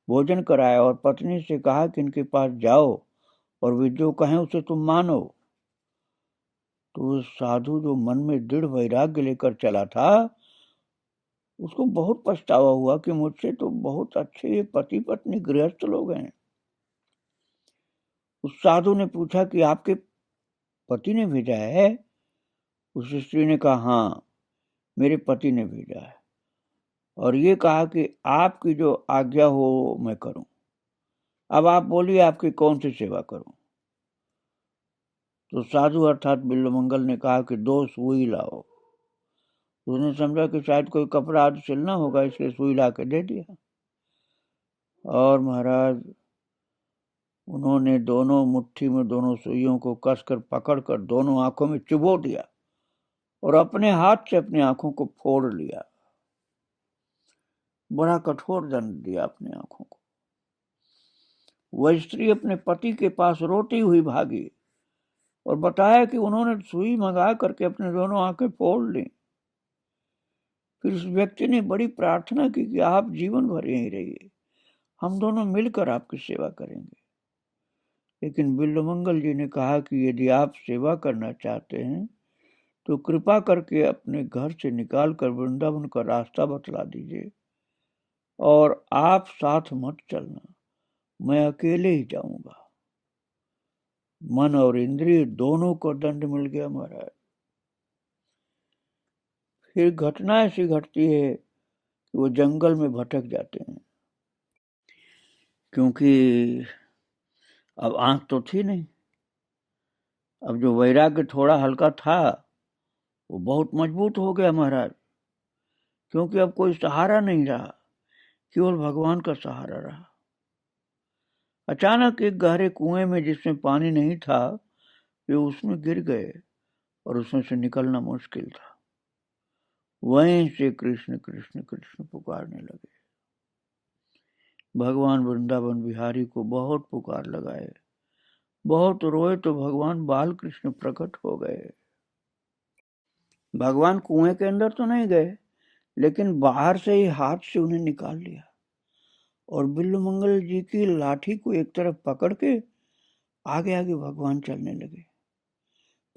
भोजन कराया और पत्नी से कहा कि इनके पास जाओ और वे जो कहें उसे तुम मानो। तो साधु जो मन में दृढ़ वैराग्य लेकर चला था, उसको बहुत पछतावा हुआ कि मुझसे तो बहुत अच्छे पति पत्नी गृहस्थ लोग हैं। उस साधु ने पूछा कि आपके पति ने भेजा है? उस स्त्री ने कहा हाँ मेरे पति ने भेजा है और ये कहा कि आपकी जो आज्ञा हो मैं करूं। अब आप बोलिए आपकी कौन सी सेवा करूं? तो साधु अर्थात बिल्वमंगल ने कहा कि 2 सुई लाओ। उसने समझा कि शायद कोई कपड़ा आज सिलना होगा, इसलिए सुई ला के दे दिया। और महाराज उन्होंने दोनों मुट्ठी में दोनों सुइयों को कसकर पकड़कर दोनों आंखों में चुभो दिया और अपने हाथ से अपनी आंखों को फोड़ लिया। बड़ा कठोर दंड दिया अपनी आंखों को। वह स्त्री अपने पति के पास रोती हुई भागी और बताया कि उन्होंने सुई मंगा करके अपने दोनों आंखें फोड़ ली। फिर उस व्यक्ति ने बड़ी प्रार्थना की कि आप जीवन भर यहीं रहिए, हम दोनों मिलकर आपकी सेवा करेंगे। लेकिन बिल्वमंगल जी ने कहा कि यदि आप सेवा करना चाहते हैं तो कृपा करके अपने घर से निकाल कर वृंदावन का रास्ता बतला दीजिए और आप साथ मत चलना, मैं अकेले ही जाऊंगा। मन और इंद्रिय दोनों को दंड मिल गया महाराज। फिर घटना ऐसी घटती है कि वो जंगल में भटक जाते हैं, क्योंकि अब आंख तो थी नहीं। अब जो वैराग्य थोड़ा हल्का था वो बहुत मजबूत हो गया महाराज, क्योंकि अब कोई सहारा नहीं रहा, केवल भगवान का सहारा रहा। अचानक एक गहरे कुएं में जिसमें पानी नहीं था वे उसमें गिर गए और उसमें से निकलना मुश्किल था। वहीं से कृष्ण कृष्ण कृष्ण पुकारने लगे। भगवान वृंदावन बिहारी को बहुत पुकार लगाए, बहुत रोए तो भगवान बाल कृष्ण प्रकट हो गए। भगवान कुएं के अंदर तो नहीं गए, लेकिन बाहर से ही हाथ से उन्हें निकाल लिया और बिल्वमंगल जी की लाठी को एक तरफ पकड़ के आगे आगे भगवान चलने लगे।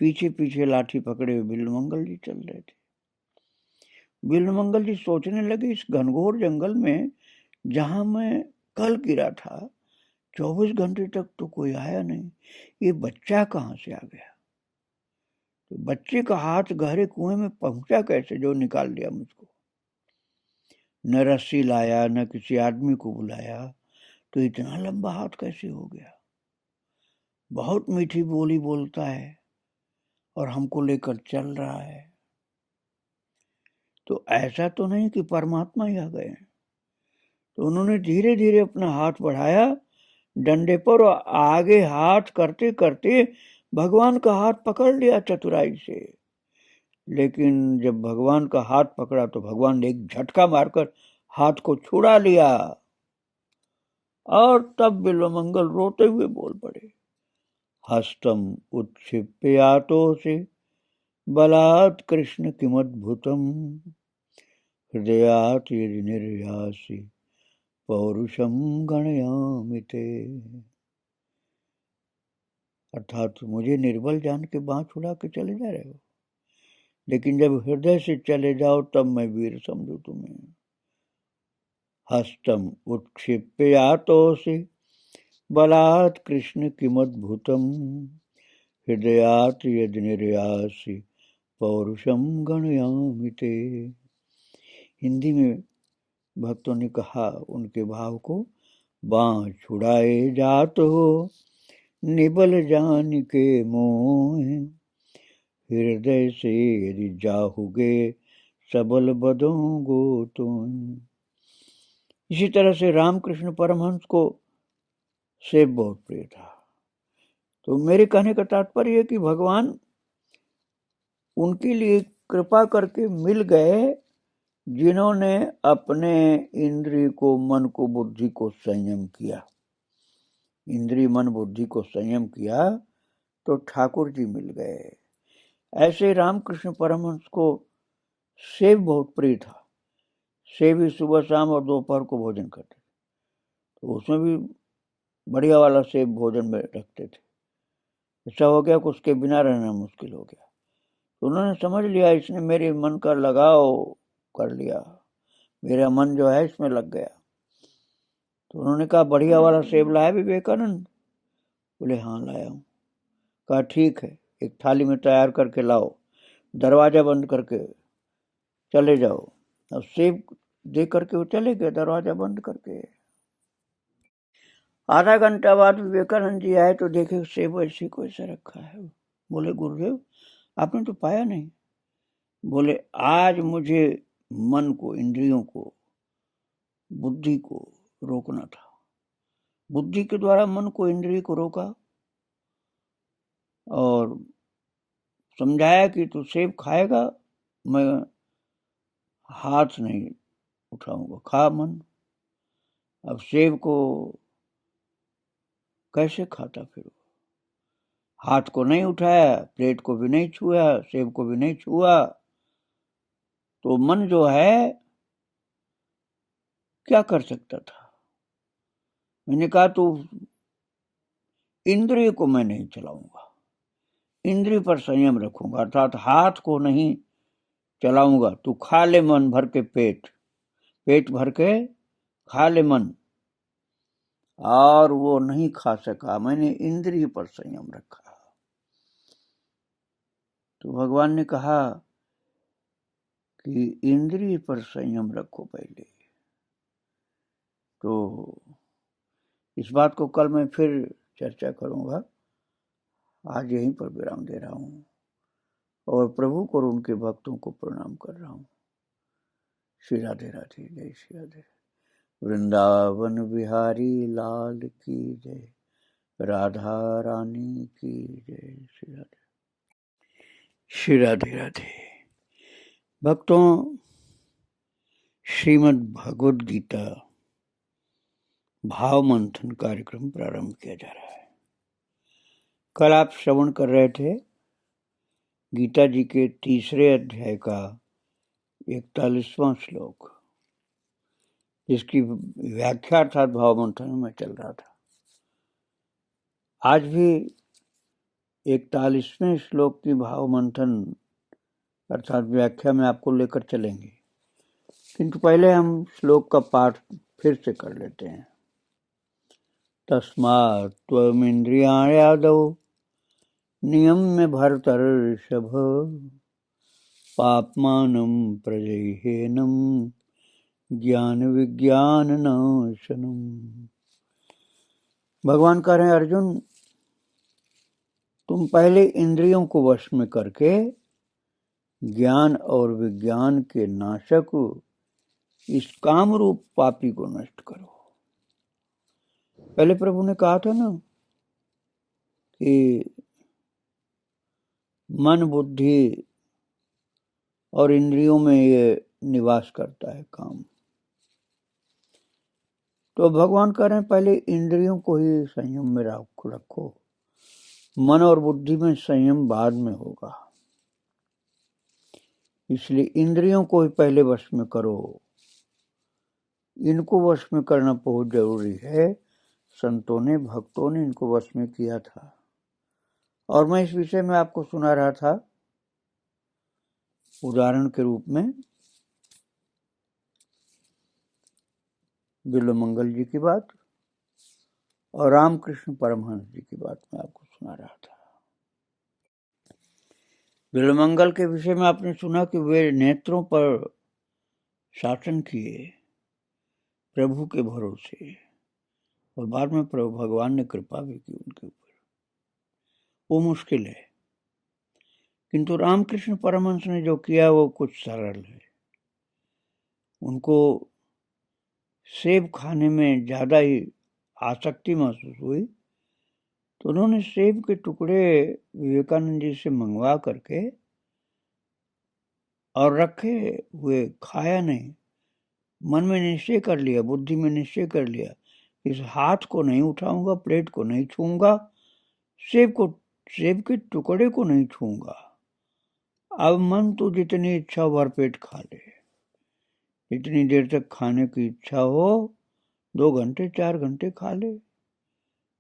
पीछे पीछे लाठी पकड़े हुए बिल्वमंगल जी चल रहे थे। बिल्वमंगल जी सोचने लगे इस घनघोर जंगल में जहां मैं कल गिरा था 24 घंटे तक तो कोई आया नहीं, ये बच्चा कहां से आ गया? तो बच्चे का हाथ गहरे कुएं में पहुंचा कैसे जो निकाल लिया मुझको? न रस्सी लाया न किसी आदमी को बुलाया, तो इतना लंबा हाथ कैसे हो गया? बहुत मीठी बोली बोलता है और हमको लेकर चल रहा है, तो ऐसा तो नहीं कि परमात्मा ही आ गए। तो उन्होंने धीरे धीरे अपना हाथ बढ़ाया डंडे पर और आगे हाथ करते करते भगवान का हाथ पकड़ लिया चतुराई से लेकिन जब भगवान का हाथ पकड़ा तो भगवान ने एक झटका मारकर हाथ को छुड़ा लिया। और तब बिल्वमंगल रोते हुए बोल पड़े, हस्तम उत्क्षिप्यातोऽसि बलात् कृष्ण किमद्भुतम हृदयात् यदि निर्यासि पौरुषम गणयामि ते। अर्थात मुझे निर्बल जान के बाँह छुड़ा के चले जा रहे हो, लेकिन जब हृदय से चले जाओ तब मैं वीर समझू तुम्हें। हस्तम उत्क्षिप्यातोऽसि बलात् कृष्ण किमद्भुतम हृदयात् यदि निर्यासि पौरुषम गणयामि ते। हिंदी में भक्तों ने कहा उनके भाव को, बाँह छुड़ाए जात हो निबल जान के मोह हृदय से यदि जाहुगे सबल बदोगो तुम। इसी तरह से रामकृष्ण परमहंस को सेब बहुत प्रिय था। तो मेरे कहने का तात्पर्य है कि भगवान उनके लिए कृपा करके मिल गए जिन्होंने अपने इंद्रिय को, मन को, बुद्धि को संयम किया। इंद्रिय मन बुद्धि को संयम किया तो ठाकुर जी मिल गए। ऐसे रामकृष्ण परमहंस को सेब बहुत प्रिय था। सेब ही सुबह शाम और दोपहर को भोजन करते थे, तो उसमें भी बढ़िया वाला सेब भोजन में रखते थे। ऐसा हो गया कि उसके बिना रहना मुश्किल हो गया। तो उन्होंने समझ लिया इसने मेरे मन का लगाव कर लिया, मेरा मन जो है इसमें लग गया। तो उन्होंने कहा बढ़िया वाला सेब लाया विवेकानंद? बोले हाँ लाया हूँ। कहा ठीक है, एक थाली में तैयार करके लाओ, दरवाजा बंद करके चले जाओ। अब सेब दे करके वो चले गए दरवाजा बंद करके। आधा घंटा बाद विवेकानंद जी आए तो देखे सेब ऐसे को ऐसा रखा है। बोले गुरुदेव आपने तो पाया नहीं। बोले आज मुझे मन को, इंद्रियों को, बुद्धि को रोकना था। बुद्धि के द्वारा मन को, इंद्रिय को रोका और समझाया कि तू सेब खाएगा, मैं हाथ नहीं उठाऊंगा, खा मन। अब सेब को कैसे खाता फिर? हाथ को नहीं उठाया, प्लेट को भी नहीं छुआ, सेब को भी नहीं छुआ, तो मन जो है क्या कर सकता था? मैंने कहा तो इंद्रिय को मैं नहीं चलाऊंगा, इंद्रिय पर संयम रखूंगा, अर्थात हाथ को नहीं चलाऊंगा। तू खा ले मन भर के, पेट भर के खा ले मन। और वो नहीं खा सका, मैंने इंद्रिय पर संयम रखा। तो भगवान ने कहा कि इंद्रिय पर संयम रखो पहले। तो इस बात को कल मैं फिर चर्चा करूंगा, आज यहीं पर विराम दे रहा हूं और प्रभु को और उनके भक्तों को प्रणाम कर रहा हूं। श्री राधे राधे, जय श्री राधे। वृंदावन बिहारी लाल की जय, राधा रानी की जय। श्री राधे, श्री राधे राधे। भक्तों, श्रीमद् भगवद गीता भाव मंथन कार्यक्रम प्रारंभ किया जा रहा है। कल आप श्रवण कर रहे थे गीता जी के 3 अध्याय का 41वां श्लोक, जिसकी व्याख्या अर्थात भाव मंथन में चल रहा था। आज भी 41वें श्लोक की भाव मंथन अर्थात व्याख्या में आपको लेकर चलेंगे, किंतु पहले हम श्लोक का पाठ फिर से कर लेते हैं। तस्मात् त्वमिन्द्रियाण्यादौ नियम्य भरतर्षभ, पाप्मानं प्रजह्येनं ज्ञान विज्ञान नाशनम। भगवान कह रहे हैं अर्जुन, तुम पहले इंद्रियों को वश में करके ज्ञान और विज्ञान के नाशक इस काम रूप पापी को नष्ट करो। पहले प्रभु ने कहा था ना कि मन बुद्धि और इंद्रियों में ये निवास करता है काम। तो भगवान कह रहे हैं पहले इंद्रियों को ही संयम में रखो, मन और बुद्धि में संयम बाद में होगा। इसलिए इंद्रियों को ही पहले वश में करो। इनको वश में करना बहुत जरूरी है। संतों ने, भक्तों ने इनको वश में किया था। और मैं इस विषय में आपको सुना रहा था उदाहरण के रूप में बिल्वमंगल जी की बात और रामकृष्ण परमहंस जी की बात मैं आपको सुना रहा था। बिल्वमंगल के विषय में आपने सुना कि वे नेत्रों पर शासन किए प्रभु के भरोसे, और बाद में प्रभु भगवान ने कृपा भी की उनके ऊपर। वो मुश्किल है, किंतु रामकृष्ण परमहंस ने जो किया वो कुछ सरल है। उनको सेब खाने में ज्यादा ही आसक्ति महसूस हुई, तो उन्होंने सेब के टुकड़े विवेकानंद जी से मंगवा करके और रखे हुए, खाया नहीं। मन में निश्चय कर लिया, बुद्धि में निश्चय कर लिया, इस हाथ को नहीं उठाऊंगा, प्लेट को नहीं छूऊंगा, सेब के टुकड़े को नहीं छूऊंगा। अब मन तो जितनी इच्छा भरपेट खा ले, जितनी देर तक खाने की इच्छा हो, 2 घंटे 4 घंटे खा ले।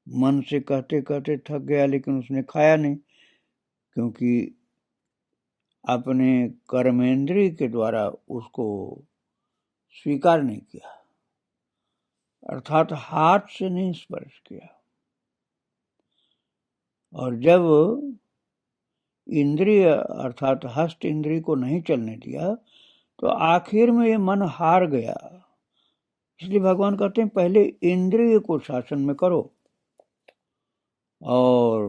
मन से कहते कहते थक गया, लेकिन उसने खाया नहीं, क्योंकि अपने कर्मेंद्रिय के द्वारा उसको स्वीकार नहीं किया, अर्थात हाथ से नहीं स्पर्श किया। और जब इंद्रिय अर्थात हस्त इंद्रिय को नहीं चलने दिया, तो आखिर में ये मन हार गया। इसलिए भगवान कहते हैं पहले इंद्रिय को शासन में करो, और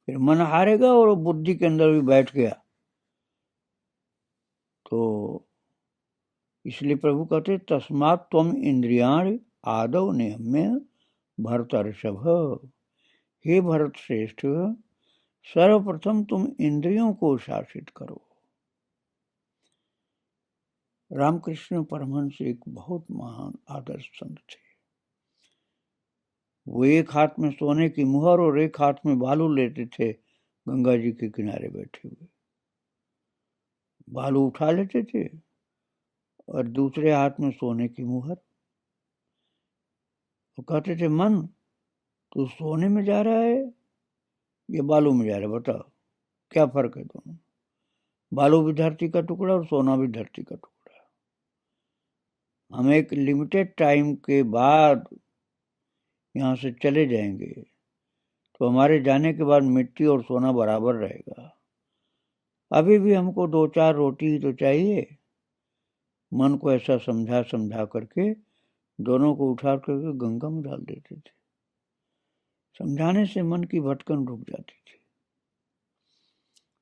फिर मन हारेगा और बुद्धि के अंदर भी बैठ गया। तो इसलिए प्रभु कहते तस्मात् त्वम इंद्रियाणि आदौ नियम्य भरतर्षभ। हे भरत श्रेष्ठ, सर्वप्रथम तुम इंद्रियों को शासित करो। रामकृष्ण परमहंस एक बहुत महान आदर्श संत थे। वो एक हाथ में सोने की मुहर और एक हाथ में बालू लेते थे, गंगा जी के किनारे बैठे हुए बालू उठा लेते थे और दूसरे हाथ में सोने की मुहर। वो कहते थे मन तू सोने में जा रहा है या बालू में जा रहा है, बताओ क्या फर्क है दोनों। बालू भी धरती का टुकड़ा और सोना भी धरती का टुकड़ा। हम एक लिमिटेड टाइम के बाद यहाँ से चले जाएंगे, तो हमारे जाने के बाद मिट्टी और सोना बराबर रहेगा। अभी भी हमको 2-4 रोटी ही तो चाहिए। मन को ऐसा समझा करके दोनों को उठा करके गंगा में डाल देते थे। समझाने से मन की भटकन रुक जाती थी।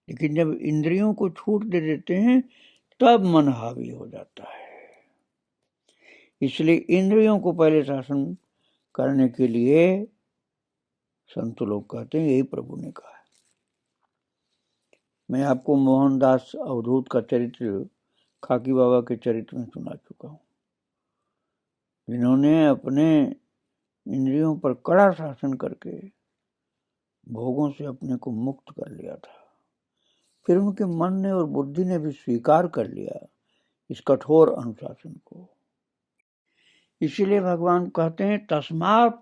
लेकिन जब इंद्रियों को छूट दे देते हैं, तब मन हावी हो जाता है। इसलिए इंद्रियों को पहले शासन करने के लिए संत लोग कहते हैं, यही प्रभु ने कहा है। मैं आपको मोहनदास अवधूत का चरित्र, खाकी बाबा के चरित्र में सुना चुका हूँ, जिन्होंने अपने इंद्रियों पर कड़ा शासन करके भोगों से अपने को मुक्त कर लिया था। फिर उनके मन ने और बुद्धि ने भी स्वीकार कर लिया इस कठोर अनुशासन को। इसीलिए भगवान कहते हैं तस्मात्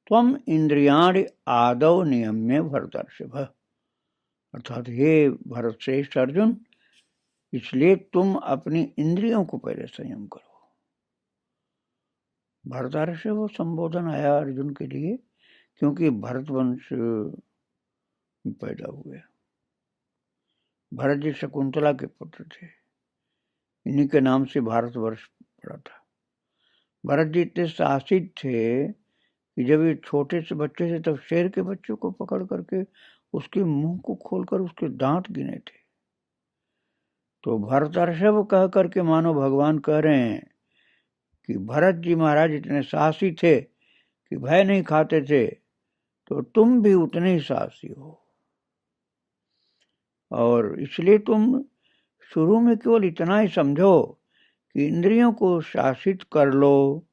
त्वम इंद्रियाणि आदौ नियम्य भरतर्षभ। अर्थात हे भरत श्रेष्ठ अर्जुन, इसलिए तुम अपनी इंद्रियों को पहले संयम करो। भरतर्षभ संबोधन आया अर्जुन के लिए, क्योंकि भरत वंश पैदा हुए। भरत जी शकुंतला के पुत्र थे, इन्हीं के नाम से भारतवर्ष पड़ा था। भरत जी इतने साहसिक थे कि जब ये छोटे से बच्चे थे, तब शेर के बच्चे को पकड़ करके उसके मुंह को खोलकर उसके दांत गिने थे। तो भरतर्षभ कह करके मानो भगवान कह रहे हैं कि भरत जी महाराज इतने साहसी थे कि भय नहीं खाते थे, तो तुम भी उतने ही साहसी हो, और इसलिए तुम शुरू में केवल इतना ही समझो कि इंद्रियों को शासित कर लो,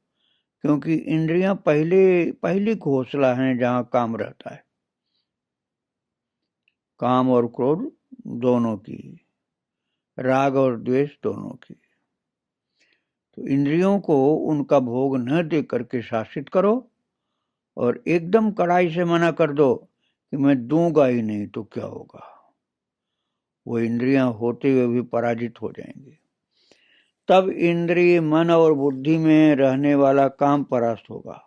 क्योंकि इंद्रियां पहली घोंसला हैं जहां काम रहता है, काम और क्रोध दोनों की, राग और द्वेष दोनों की। तो इंद्रियों को उनका भोग न दे करके शासित करो, और एकदम कड़ाई से मना कर दो कि मैं दूंगा ही नहीं तो क्या होगा, वो इंद्रियां होते हुए भी पराजित हो जाएंगी। तब इंद्रिय, मन और बुद्धि में रहने वाला काम परास्त होगा,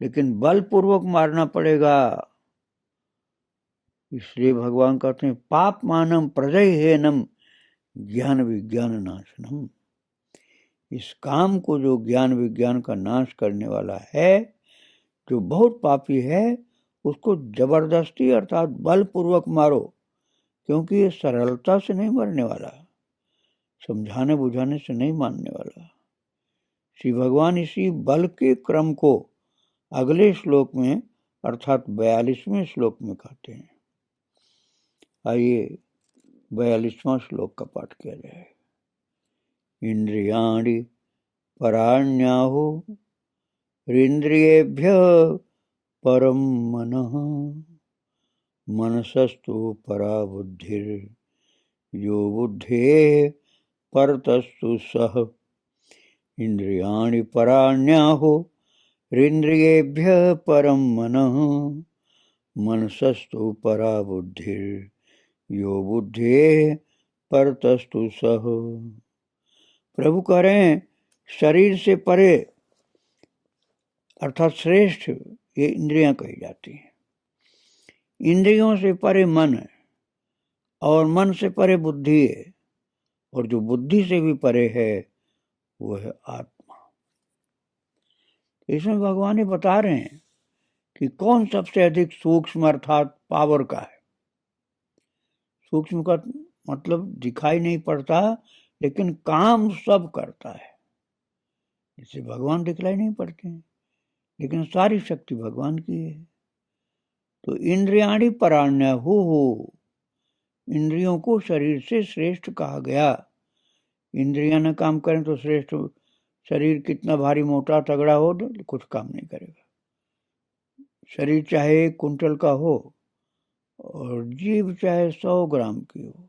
लेकिन बलपूर्वक मारना पड़ेगा। इसलिए भगवान कहते हैं पाप मानम प्रजहेनम ज्ञान विज्ञान नाशनम। इस काम को जो ज्ञान विज्ञान का नाश करने वाला है, जो बहुत पापी है, उसको जबरदस्ती अर्थात बलपूर्वक मारो, क्योंकि ये सरलता से नहीं मरने वाला, समझाने बुझाने से नहीं मानने वाला। श्री भगवान इसी बल के क्रम को अगले श्लोक में अर्थात 42वें श्लोक में कहते हैं। आइए 42वां श्लोक का पाठ किया जाए। इंद्रियाणि पराण्याहु इंद्रियेभ्य परम मनः मनसस्तु परा बुद्धिर यो बुद्धे परतस्तु सह। इंद्रियाणि पराण्याहु इंद्रियेभ्य परम मनः मनसस्तु परा बुद्धिर यो बुद्धे परतस्तु सह। प्रभु कह रहे हैं शरीर से परे अर्थात श्रेष्ठ ये इंद्रियां कही जाती हैं। इंद्रियों से परे मन है, और मन से परे बुद्धि है, और जो बुद्धि से भी परे है वो है आत्मा। इसमें भगवान ये बता रहे हैं कि कौन सबसे अधिक सूक्ष्म अर्थात पावर का है। सूक्ष्म का मतलब दिखाई नहीं पड़ता, लेकिन काम सब करता है। इससे भगवान दिखलाई नहीं पड़ते हैं, लेकिन सारी शक्ति भगवान की है। तो इंद्रियाणि पराण्याहु, इंद्रियों को शरीर से श्रेष्ठ कहा गया। इंद्रियां न काम करें तो श्रेष्ठ शरीर कितना भारी मोटा तगड़ा हो तो कुछ काम नहीं करेगा। शरीर चाहे 1 कुंटल का हो और जीभ चाहे 100 ग्राम की हो,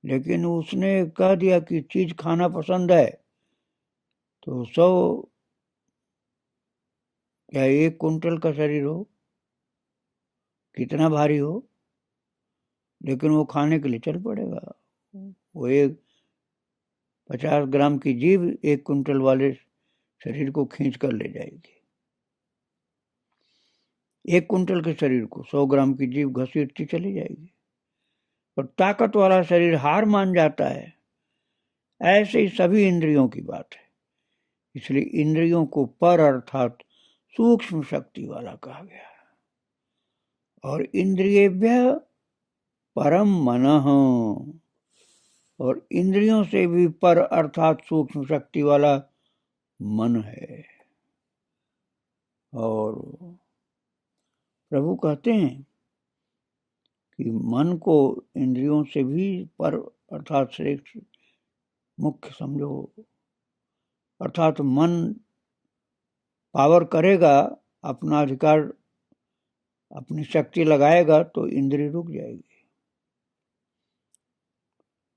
लेकिन उसने कह दिया कि चीज खाना पसंद है, तो 100 या 1 कुंटल का शरीर हो, कितना भारी हो, लेकिन वो खाने के लिए चल पड़ेगा। वो 50 ग्राम की जीभ 1 कुंटल वाले शरीर को खींच कर ले जाएगी। 1 कुंटल के शरीर को 100 ग्राम की जीभ घसीटती चली जाएगी, और ताकत वाला शरीर हार मान जाता है। ऐसे ही सभी इंद्रियों की बात है। इसलिए इंद्रियों को पर अर्थात सूक्ष्म शक्ति वाला कहा गया। और इंद्रियेभ्य परम मनः, और इंद्रियों से भी पर अर्थात सूक्ष्म शक्ति वाला मन है। और प्रभु कहते हैं कि मन को इंद्रियों से भी पर अर्थात श्रेष्ठ मुख्य समझो। अर्थात मन पावर करेगा, अपना अधिकार अपनी शक्ति लगाएगा तो इंद्रिय रुक जाएगी।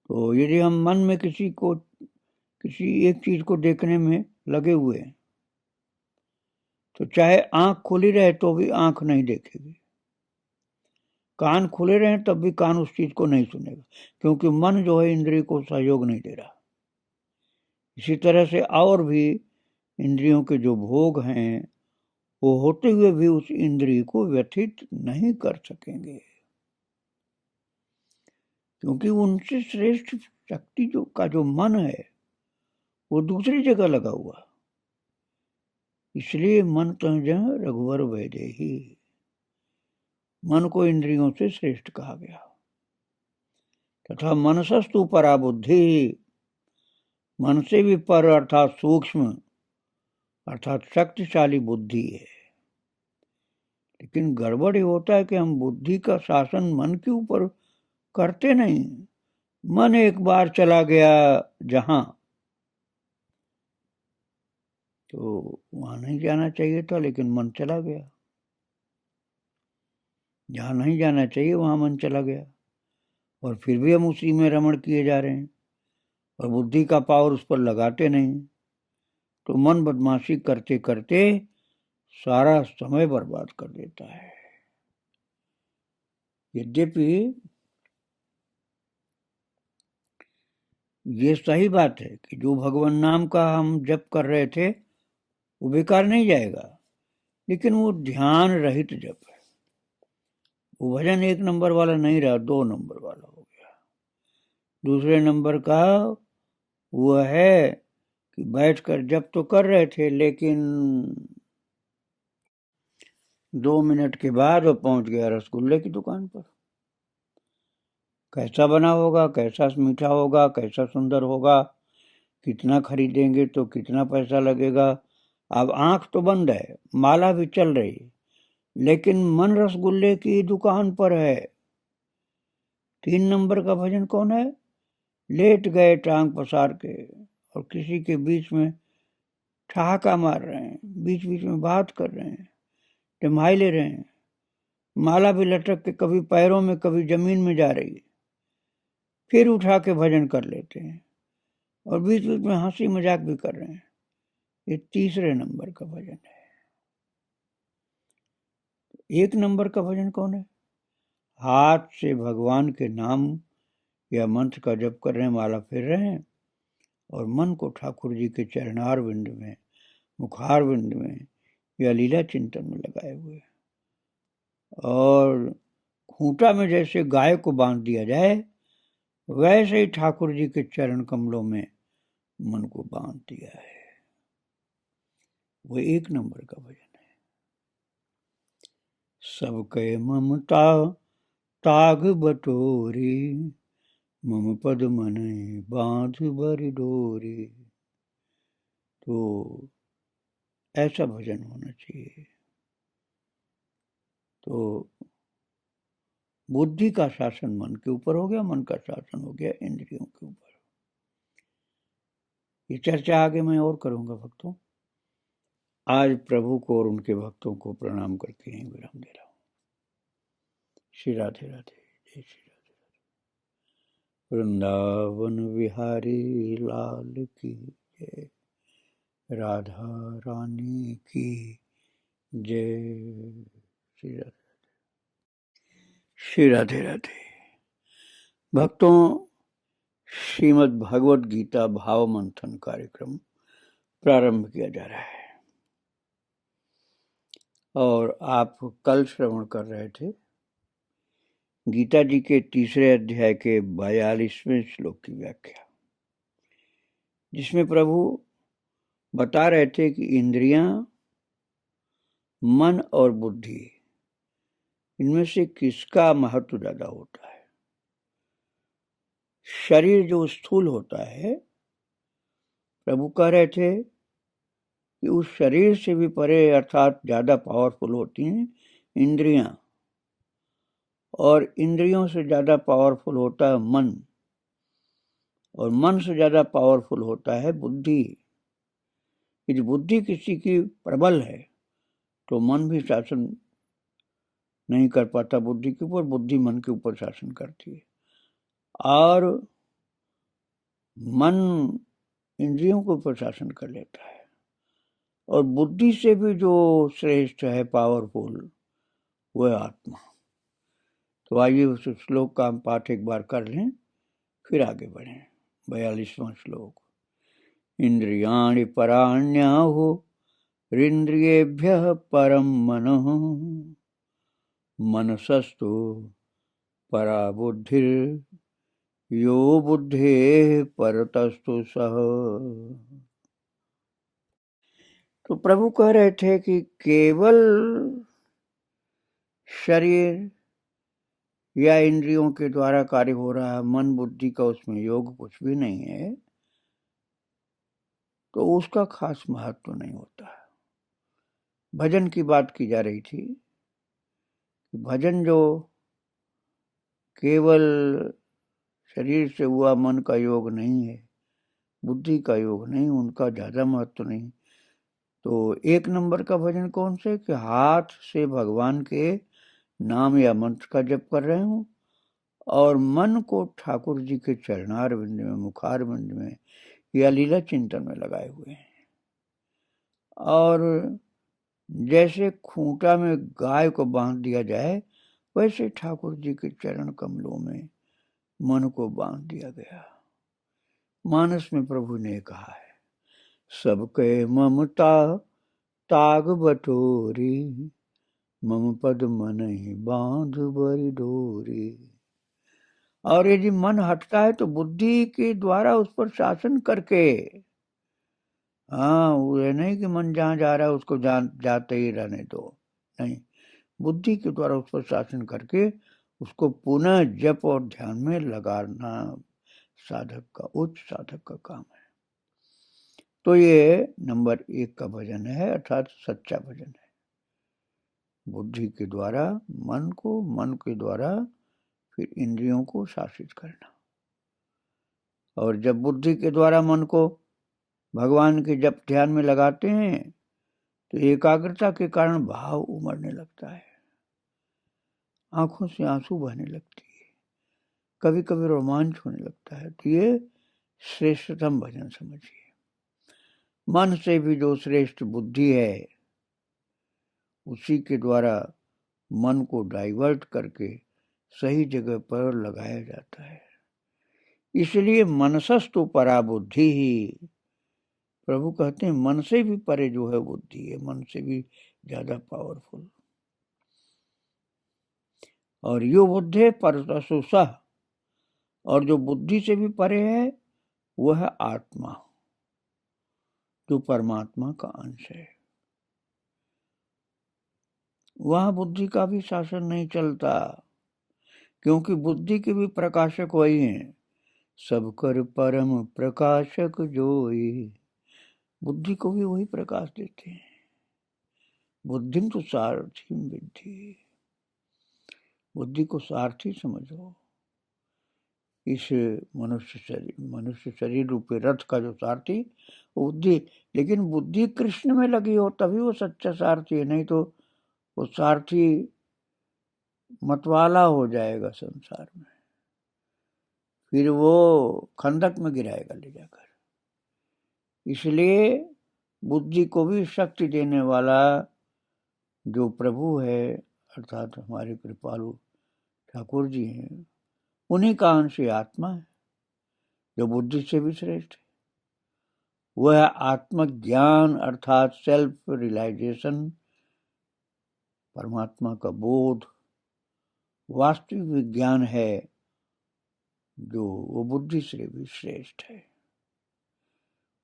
तो यदि हम मन में किसी एक चीज को देखने में लगे हुए हैं, तो चाहे आंख खुली रहे तो भी आंख नहीं देखेगी, कान खुले रहे तब भी कान उस चीज को नहीं सुनेगा, क्योंकि मन जो है इंद्रिय को सहयोग नहीं दे रहा। इसी तरह से और भी इंद्रियों के जो भोग हैं वो होते हुए भी उस इंद्रिय को व्यथित नहीं कर सकेंगे, क्योंकि उनसे श्रेष्ठ शक्ति जो मन है वो दूसरी जगह लगा हुआ। इसलिए मन तंज रघुवर वैदेही, मन को इंद्रियों से श्रेष्ठ कहा गया। तथा मनसस्तु परा बुद्धि, मन से भी पर अर्थात सूक्ष्म अर्थात शक्तिशाली बुद्धि है। लेकिन गड़बड़ ये होता है कि हम बुद्धि का शासन मन के ऊपर करते नहीं, मन एक बार चला गया जहां, तो वहां नहीं जाना चाहिए था, लेकिन मन चला गया। जहां नहीं जाना चाहिए वहां मन चला गया, और फिर भी हम उसी में रमण किए जा रहे हैं और बुद्धि का पावर उस पर लगाते नहीं। तो मन बदमाशी करते करते सारा समय बर्बाद कर देता है। यद्यपि ये सही बात है कि जो भगवान नाम का हम जप कर रहे थे वो बेकार नहीं जाएगा, लेकिन वो ध्यान रहित जप है। वो भजन 1 नंबर वाला नहीं रहा, 2 नंबर वाला हो गया। दूसरे नंबर का वो है कि बैठकर जप तो कर रहे थे, लेकिन 2 मिनट के बाद वो पहुंच गया रसगुल्ले की दुकान पर। कैसा बना होगा, कैसा मीठा होगा, कैसा सुंदर होगा, कितना खरीदेंगे तो कितना पैसा लगेगा। अब आंख तो बंद है, माला भी चल रही, लेकिन मन रसगुल्ले की दुकान पर है। 3 नंबर का भजन कौन है? लेट गए टांग पसार के और किसी के बीच में ठहाका मार रहे हैं, बीच बीच में बात कर रहे हैं, टिम्हाई ले रहे हैं, माला भी लटक के कभी पैरों में कभी जमीन में जा रही है, फिर उठा के भजन कर लेते हैं और बीच बीच में हंसी मजाक भी कर रहे हैं। ये तीसरे नंबर का भजन है। 1 नंबर का भजन कौन है? हाथ से भगवान के नाम या मंत्र का जप कर रहे हैं, माला फेर रहे हैं और मन को ठाकुर जी के चरणार बिंद में, मुखार बिंद में या लीला चिंतन में लगाए हुए, और खूंटा में जैसे गाय को बांध दिया जाए वैसे ही ठाकुर जी के चरण कमलों में मन को बांध दिया है। वो 1 नंबर का भजन है। सबके ममता ताग बटोरी, मम पद मन बांध बर डोरी। तो ऐसा भजन होना चाहिए। तो बुद्धि का शासन मन के ऊपर हो गया, मन का शासन हो गया इंद्रियों के ऊपर। ये चर्चा आगे मैं और करूंगा भक्तों। आज प्रभु को और उनके भक्तों को प्रणाम करके यहीं विराम दे रहा हूं। श्री राधे राधे, जय श्री राधे राधे। वृंदावन विहारी लाल की जय, राधा रानी की जय। श्री राधे, श्री राधे राधे। भक्तों, श्रीमद् भगवद गीता भाव मंथन कार्यक्रम प्रारंभ किया जा रहा है और आप कल श्रवण कर रहे थे गीता जी के 3 अध्याय के 42वें श्लोक की व्याख्या, जिसमें प्रभु बता रहे थे कि इंद्रियां, मन और बुद्धि, इनमें से किसका महत्व ज्यादा होता है। शरीर जो स्थूल होता है, प्रभु कह रहे थे कि उस शरीर से भी परे अर्थात ज्यादा पावरफुल होती हैं इंद्रियां, और इंद्रियों से ज्यादा पावरफुल होता है मन, और मन से ज्यादा पावरफुल होता है बुद्धि। यदि बुद्धि किसी की प्रबल है तो मन भी शासन नहीं कर पाता बुद्धि के ऊपर, बुद्धि मन के ऊपर शासन करती है, और मन इंद्रियों के ऊपर शासन कर लेता है। और बुद्धि से भी जो श्रेष्ठ है, पावरफुल, वो है आत्मा। तो आइए उस श्लोक का हम पाठ एक बार कर लें, फिर आगे बढ़ें। 42वां श्लोक। इंद्रियाणि पराण्याहुः इंद्रियेभ्यः परं मनः, मनसस्तु परा बुद्धिर् यो बुद्धेः परतस्तु सः। तो प्रभु कह रहे थे कि केवल शरीर या इंद्रियों के द्वारा कार्य हो रहा है, मन बुद्धि का उसमें योग कुछ भी नहीं है, तो उसका खास महत्व नहीं होता। भजन की बात की जा रही थी। भजन जो केवल शरीर से हुआ मन का योग नहीं है, बुद्धि का योग नहीं, उनका ज्यादा महत्व नहीं। तो 1 नंबर का भजन कौन से कि हाथ से भगवान के नाम या मंत्र का जप कर रहे हूँ और मन को ठाकुर जी के चरणारविंद में, मुखारविंद में या लीला चिंतन में लगाए हुए हैं। और जैसे खूंटा में गाय को बांध दिया जाए, वैसे ठाकुर जी के चरण कमलों में मन को बांध दिया गया। मानस में प्रभु ने कहा है, सबके ममता ताग बटोरी, मम पद मन ही बांध बरी डोरी। और यदि मन हटता है तो बुद्धि के द्वारा उस पर शासन करके, हाँ, वो ये नहीं कि मन जहाँ जा रहा है उसको जाते ही रहने दो, नहीं, बुद्धि के द्वारा उस पर शासन करके उसको पुनः जप और ध्यान में लगाना साधक का, उच्च साधक का काम है। तो ये नंबर 1 का भजन है, अर्थात सच्चा भजन है। बुद्धि के द्वारा मन को, मन के द्वारा फिर इंद्रियों को शासित करना। और जब बुद्धि के द्वारा मन को भगवान के जप ध्यान में लगाते हैं तो एकाग्रता के कारण भाव उमड़ने लगता है, आंखों से आंसू बहने लगती है, कभी कभी रोमांच होने लगता है। तो ये श्रेष्ठतम भजन समझिए। मन से भी जो श्रेष्ठ बुद्धि है, उसी के द्वारा मन को डाइवर्ट करके सही जगह पर लगाया जाता है। इसलिए मनसस्तु परा बुद्धि ही, प्रभु कहते हैं मन से भी परे जो है बुद्धि है, मन से भी ज्यादा पावरफुल। और यो बुद्धे परसुसा, और जो बुद्धि से भी परे है वह है आत्मा, जो परमात्मा का अंश है। वहां बुद्धि का भी शासन नहीं चलता, क्योंकि बुद्धि के भी प्रकाशक वही हैं। सब कर परम प्रकाशक जोई, बुद्धि को भी वही प्रकाश देते हैं। बुद्धिम तो सारथी विद्धि, बुद्धि को सारथी समझो। इस मनुष्य शरीर रूपी रथ का जो सारथी बुद्धि, लेकिन बुद्धि कृष्ण में लगी हो तभी वो सच्चा सारथी है, नहीं तो वो सारथी मतवाला हो जाएगा संसार में, फिर वो खंडक में गिराएगा ले जाकर। इसलिए बुद्धि को भी शक्ति देने वाला जो प्रभु है, अर्थात हमारे कृपालु ठाकुर जी हैं, उन्हीं का अंश आत्मा है, जो बुद्धि से भी श्रेष्ठ है। वह आत्मज्ञान अर्थात सेल्फ रियलाइजेशन, परमात्मा का बोध, वास्तविक विज्ञान है, जो वो बुद्धि से भी श्रेष्ठ है।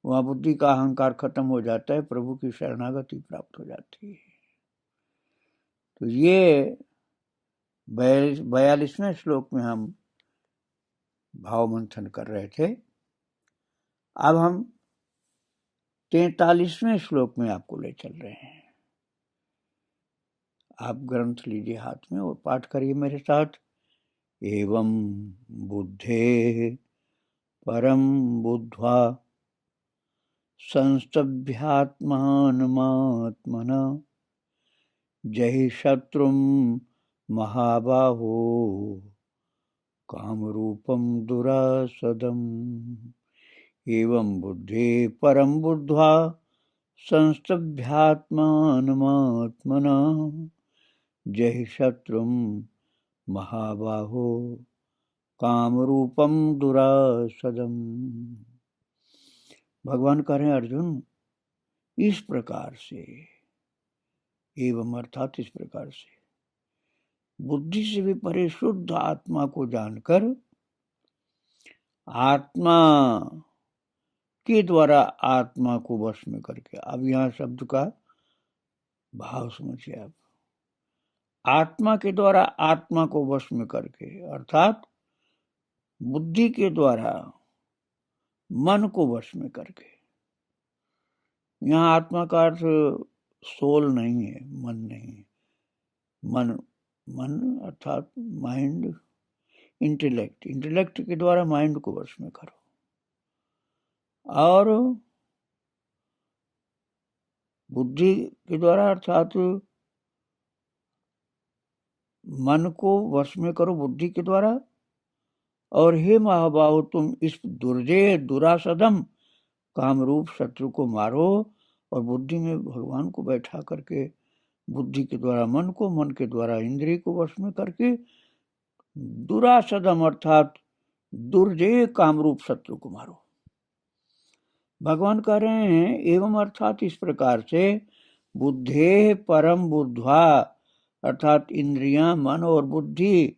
वहां बुद्धि का अहंकार खत्म हो जाता है, प्रभु की शरणागति प्राप्त हो जाती है। तो ये 42वें श्लोक में हम भाव मंथन कर रहे थे। अब हम 43वें श्लोक में आपको ले चल रहे हैं। आप ग्रंथ लीजिए हाथ में और पाठ करिए मेरे साथ। एवं बुद्धे परम बुद्ध्वा संस्तभ्यात्मानमात्मना जहि शत्रुं महाबाहो कामरूपम दुरासदम्। एवं बुद्धे परम बुद्ध्वा संस्तभ्यात्मानमात्मना जहि शत्रुं महाबाहो कामरूपम दुरासदम्। भगवान कह रहे हैं अर्जुन, इस प्रकार से, एवं अर्थात इस प्रकार से, बुद्धि से भी परे शुद्ध आत्मा को जानकर, आत्मा के द्वारा आत्मा को वश में करके। अब यहाँ शब्द का भाव समझिए आप। आत्मा के द्वारा आत्मा को वश में करके, अर्थात बुद्धि के द्वारा मन को वश में करके। यहाँ आत्मा का अर्थ सोल नहीं है, मन नहीं है। मन अर्थात माइंड, इंटेलेक्ट के द्वारा माइंड को वश में करो, और बुद्धि के द्वारा अर्थात मन को वश में करो बुद्धि के द्वारा। और हे महाबाहु, तुम इस दुर्जय दुरासदम कामरूप शत्रु को मारो, और बुद्धि में भगवान को बैठा करके बुद्धि के द्वारा मन को, मन के द्वारा इंद्रिय को वश में करके दुरासदम अर्थात दुर्जय कामरूप शत्रु को मारो। भगवान कह रहे हैं एवं अर्थात इस प्रकार से बुद्धे परम बुद्ध्वा अर्थात इंद्रियां, मन और बुद्धि,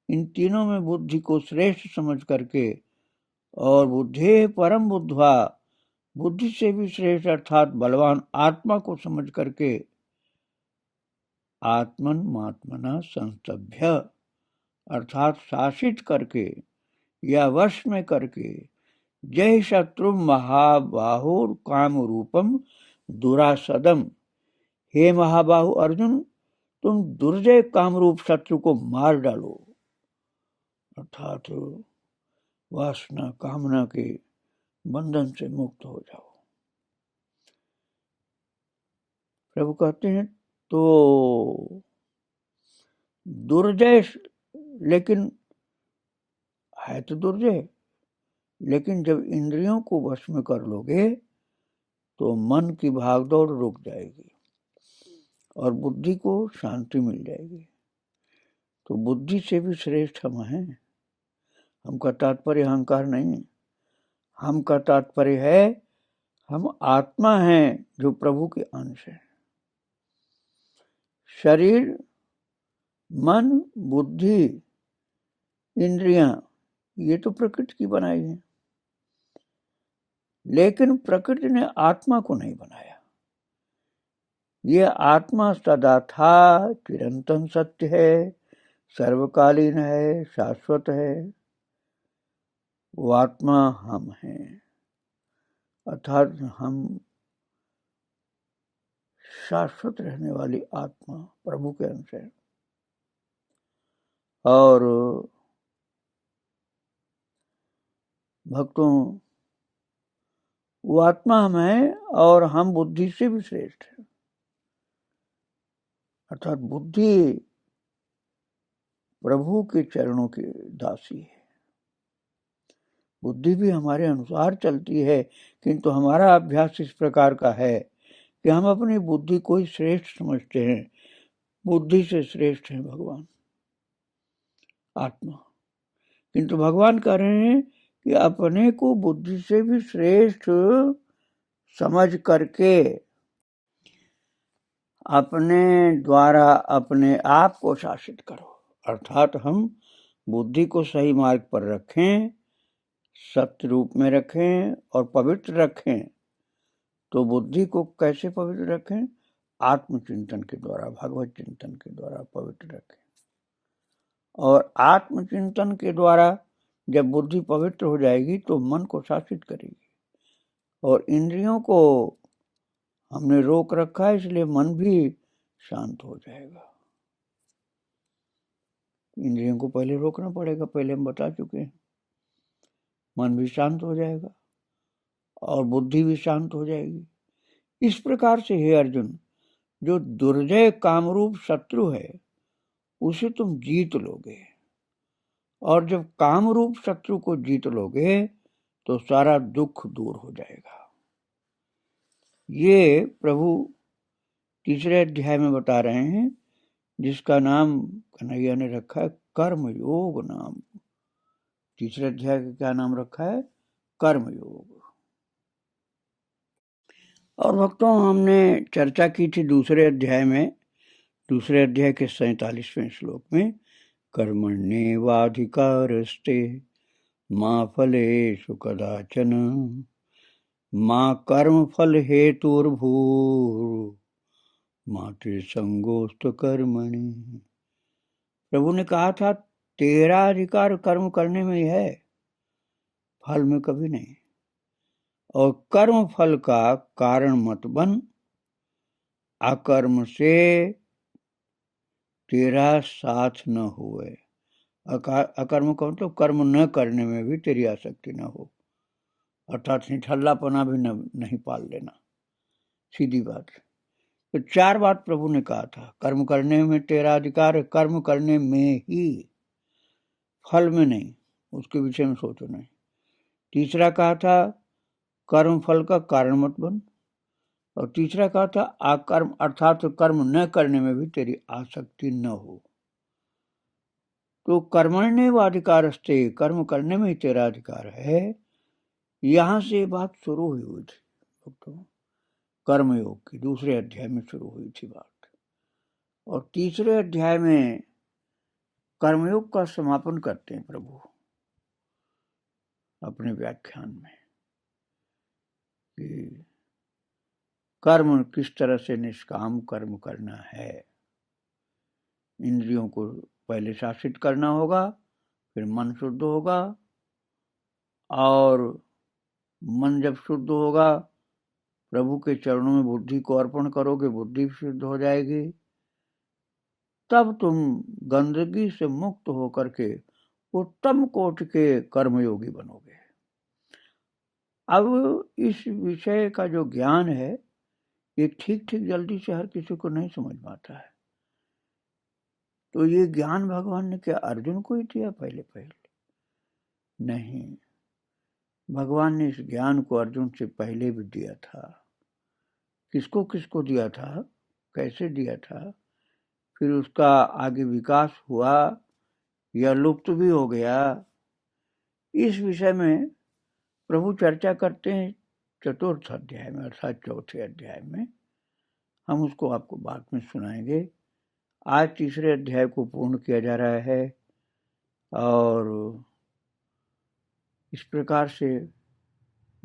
इन तीनों में बुद्धि को श्रेष्ठ समझ करके, और बुद्धे परम बुद्ध्वा बुद्धि से भी श्रेष्ठ अर्थात बलवान आत्मा को समझ करके आत्मन मात्मना संस्तभ्य अर्थात शासित करके या वश में करके जय शत्रु महाबाहुर काम रूपम दुरासदम, हे महाबाहु अर्जुन, तुम दुर्जय कामरूप शत्रु को मार डालो, अर्थात वासना कामना के बंधन से मुक्त हो जाओ। प्रभु कहते हैं तो दुर्जय, लेकिन है तो दुर्जय, लेकिन जब इंद्रियों को वश में कर लोगे तो मन की भागदौड़ रुक जाएगी और बुद्धि को शांति मिल जाएगी। तो बुद्धि से भी श्रेष्ठ हम हैं। हम का तात्पर्य अहंकार नहीं, हम का तात्पर्य है हम आत्मा हैं जो प्रभु के अंश है। शरीर, मन, बुद्धि, इंद्रियां ये तो प्रकृति की बनाई है, लेकिन प्रकृति ने आत्मा को नहीं बनाया। ये आत्मा सदा था, चिरंतन सत्य है, सर्वकालीन है, शाश्वत है। वो आत्मा हम हैं, अर्थात हम शाश्वत रहने वाली आत्मा प्रभु के अंश है। और भक्तों, वो आत्मा हम है और हम बुद्धि से भी श्रेष्ठ है, अर्थात बुद्धि प्रभु के चरणों की दासी है। बुद्धि भी हमारे अनुसार चलती है, किंतु हमारा अभ्यास इस प्रकार का है कि हम अपनी बुद्धि को ही श्रेष्ठ समझते हैं। बुद्धि से श्रेष्ठ है भगवान आत्मा, किंतु भगवान कह रहे हैं कि अपने को बुद्धि से भी श्रेष्ठ समझ करके अपने द्वारा अपने आप को शासित करो, अर्थात हम बुद्धि को सही मार्ग पर रखें, सत्य रूप में रखें और पवित्र रखें। तो बुद्धि को कैसे पवित्र रखें? आत्मचिंतन के द्वारा, भगवत चिंतन के द्वारा पवित्र रखें। और आत्मचिंतन के द्वारा जब बुद्धि पवित्र हो जाएगी तो मन को शासित करेगी, और इंद्रियों को हमने रोक रखा है, इसलिए मन भी शांत हो जाएगा। इंद्रियों को पहले रोकना पड़ेगा, पहले हम बता चुके हैं। मन भी शांत हो जाएगा और बुद्धि भी शांत हो जाएगी। इस प्रकार से हे अर्जुन, जो दुर्जय कामरूप शत्रु है उसे तुम जीत लोगे, और जब कामरूप शत्रु को जीत लोगे तो सारा दुख दूर हो जाएगा। ये प्रभु तीसरे अध्याय में बता रहे हैं, जिसका नाम कन्हैया ने रखा है कर्मयोग नाम। तीसरे अध्याय का क्या नाम रखा है? कर्मयोग। और भक्तों, हमने चर्चा की थी दूसरे अध्याय में, दूसरे अध्याय के 47वें श्लोक में, कर्मण्येवाधिकारस्ते मा फलेषु कदाचन मा कर्म फल हेतुर्भूर् मा ते संगोस्त कर्मणि। प्रभु ने कहा था तेरा अधिकार कर्म करने में ही है, फल में कभी नहीं। और कर्म फल का कारण मत बन, अकर्म से तेरा साथ न हुए, अकर्म का मतलब कर्म न करने में भी तेरी आसक्ति न हो, अर्थात निठल्लापना भी नहीं पाल लेना, सीधी बात। तो 4 बात प्रभु ने कहा था। कर्म करने में तेरा अधिकार है, कर्म करने में ही, फल में नहीं, उसके विषय में सोचो नहीं। तीसरा कहा था कर्म फल का कारण मत बन, और तीसरा कहा था अकर्म अर्थात कर्म न करने में भी तेरी आसक्ति न हो। तो कर्मण्येव अधिकारस्ते, कर्म करने में ही तेरा अधिकार है। यहां से बात शुरू हुई थी तो कर्मयोग की दूसरे अध्याय में शुरू हुई थी बात, और तीसरे अध्याय में कर्मयोग का समापन करते हैं प्रभु अपने व्याख्यान में कि कर्म किस तरह से निष्काम कर्म करना है। इंद्रियों को पहले शासित करना होगा, फिर मन शुद्ध होगा, और मन जब शुद्ध होगा प्रभु के चरणों में बुद्धि को अर्पण करोगे, बुद्धि शुद्ध हो जाएगी, तब तुम गंदगी से मुक्त होकर के उत्तम कोट के कर्मयोगी बनोगे। अब इस विषय का जो ज्ञान है ये ठीक ठीक जल्दी से हर किसी को नहीं समझ में आता है। तो ये ज्ञान भगवान ने क्या अर्जुन को ही दिया पहले पहले? नहीं, भगवान ने इस ज्ञान को अर्जुन से पहले भी दिया था। किसको किसको दिया था, कैसे दिया था, फिर उसका आगे विकास हुआ या लुप्त भी हो गया, इस विषय में प्रभु चर्चा करते हैं चतुर्थ अध्याय में, अर्थात चौथे अध्याय में। हम उसको आपको बाद में सुनाएंगे। आज तीसरे अध्याय को पूर्ण किया जा रहा है, और इस प्रकार से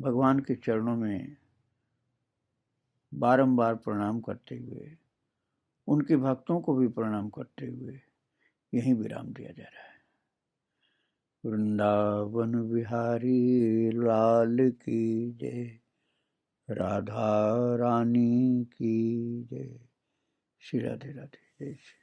भगवान के चरणों में बारंबार प्रणाम करते हुए, उनके भक्तों को भी प्रणाम करते हुए यहीं विराम दिया जा रहा है। वृंदावन बिहारी लाल की जय, राधा रानी की जय। श्री राधे राधे। जय श्री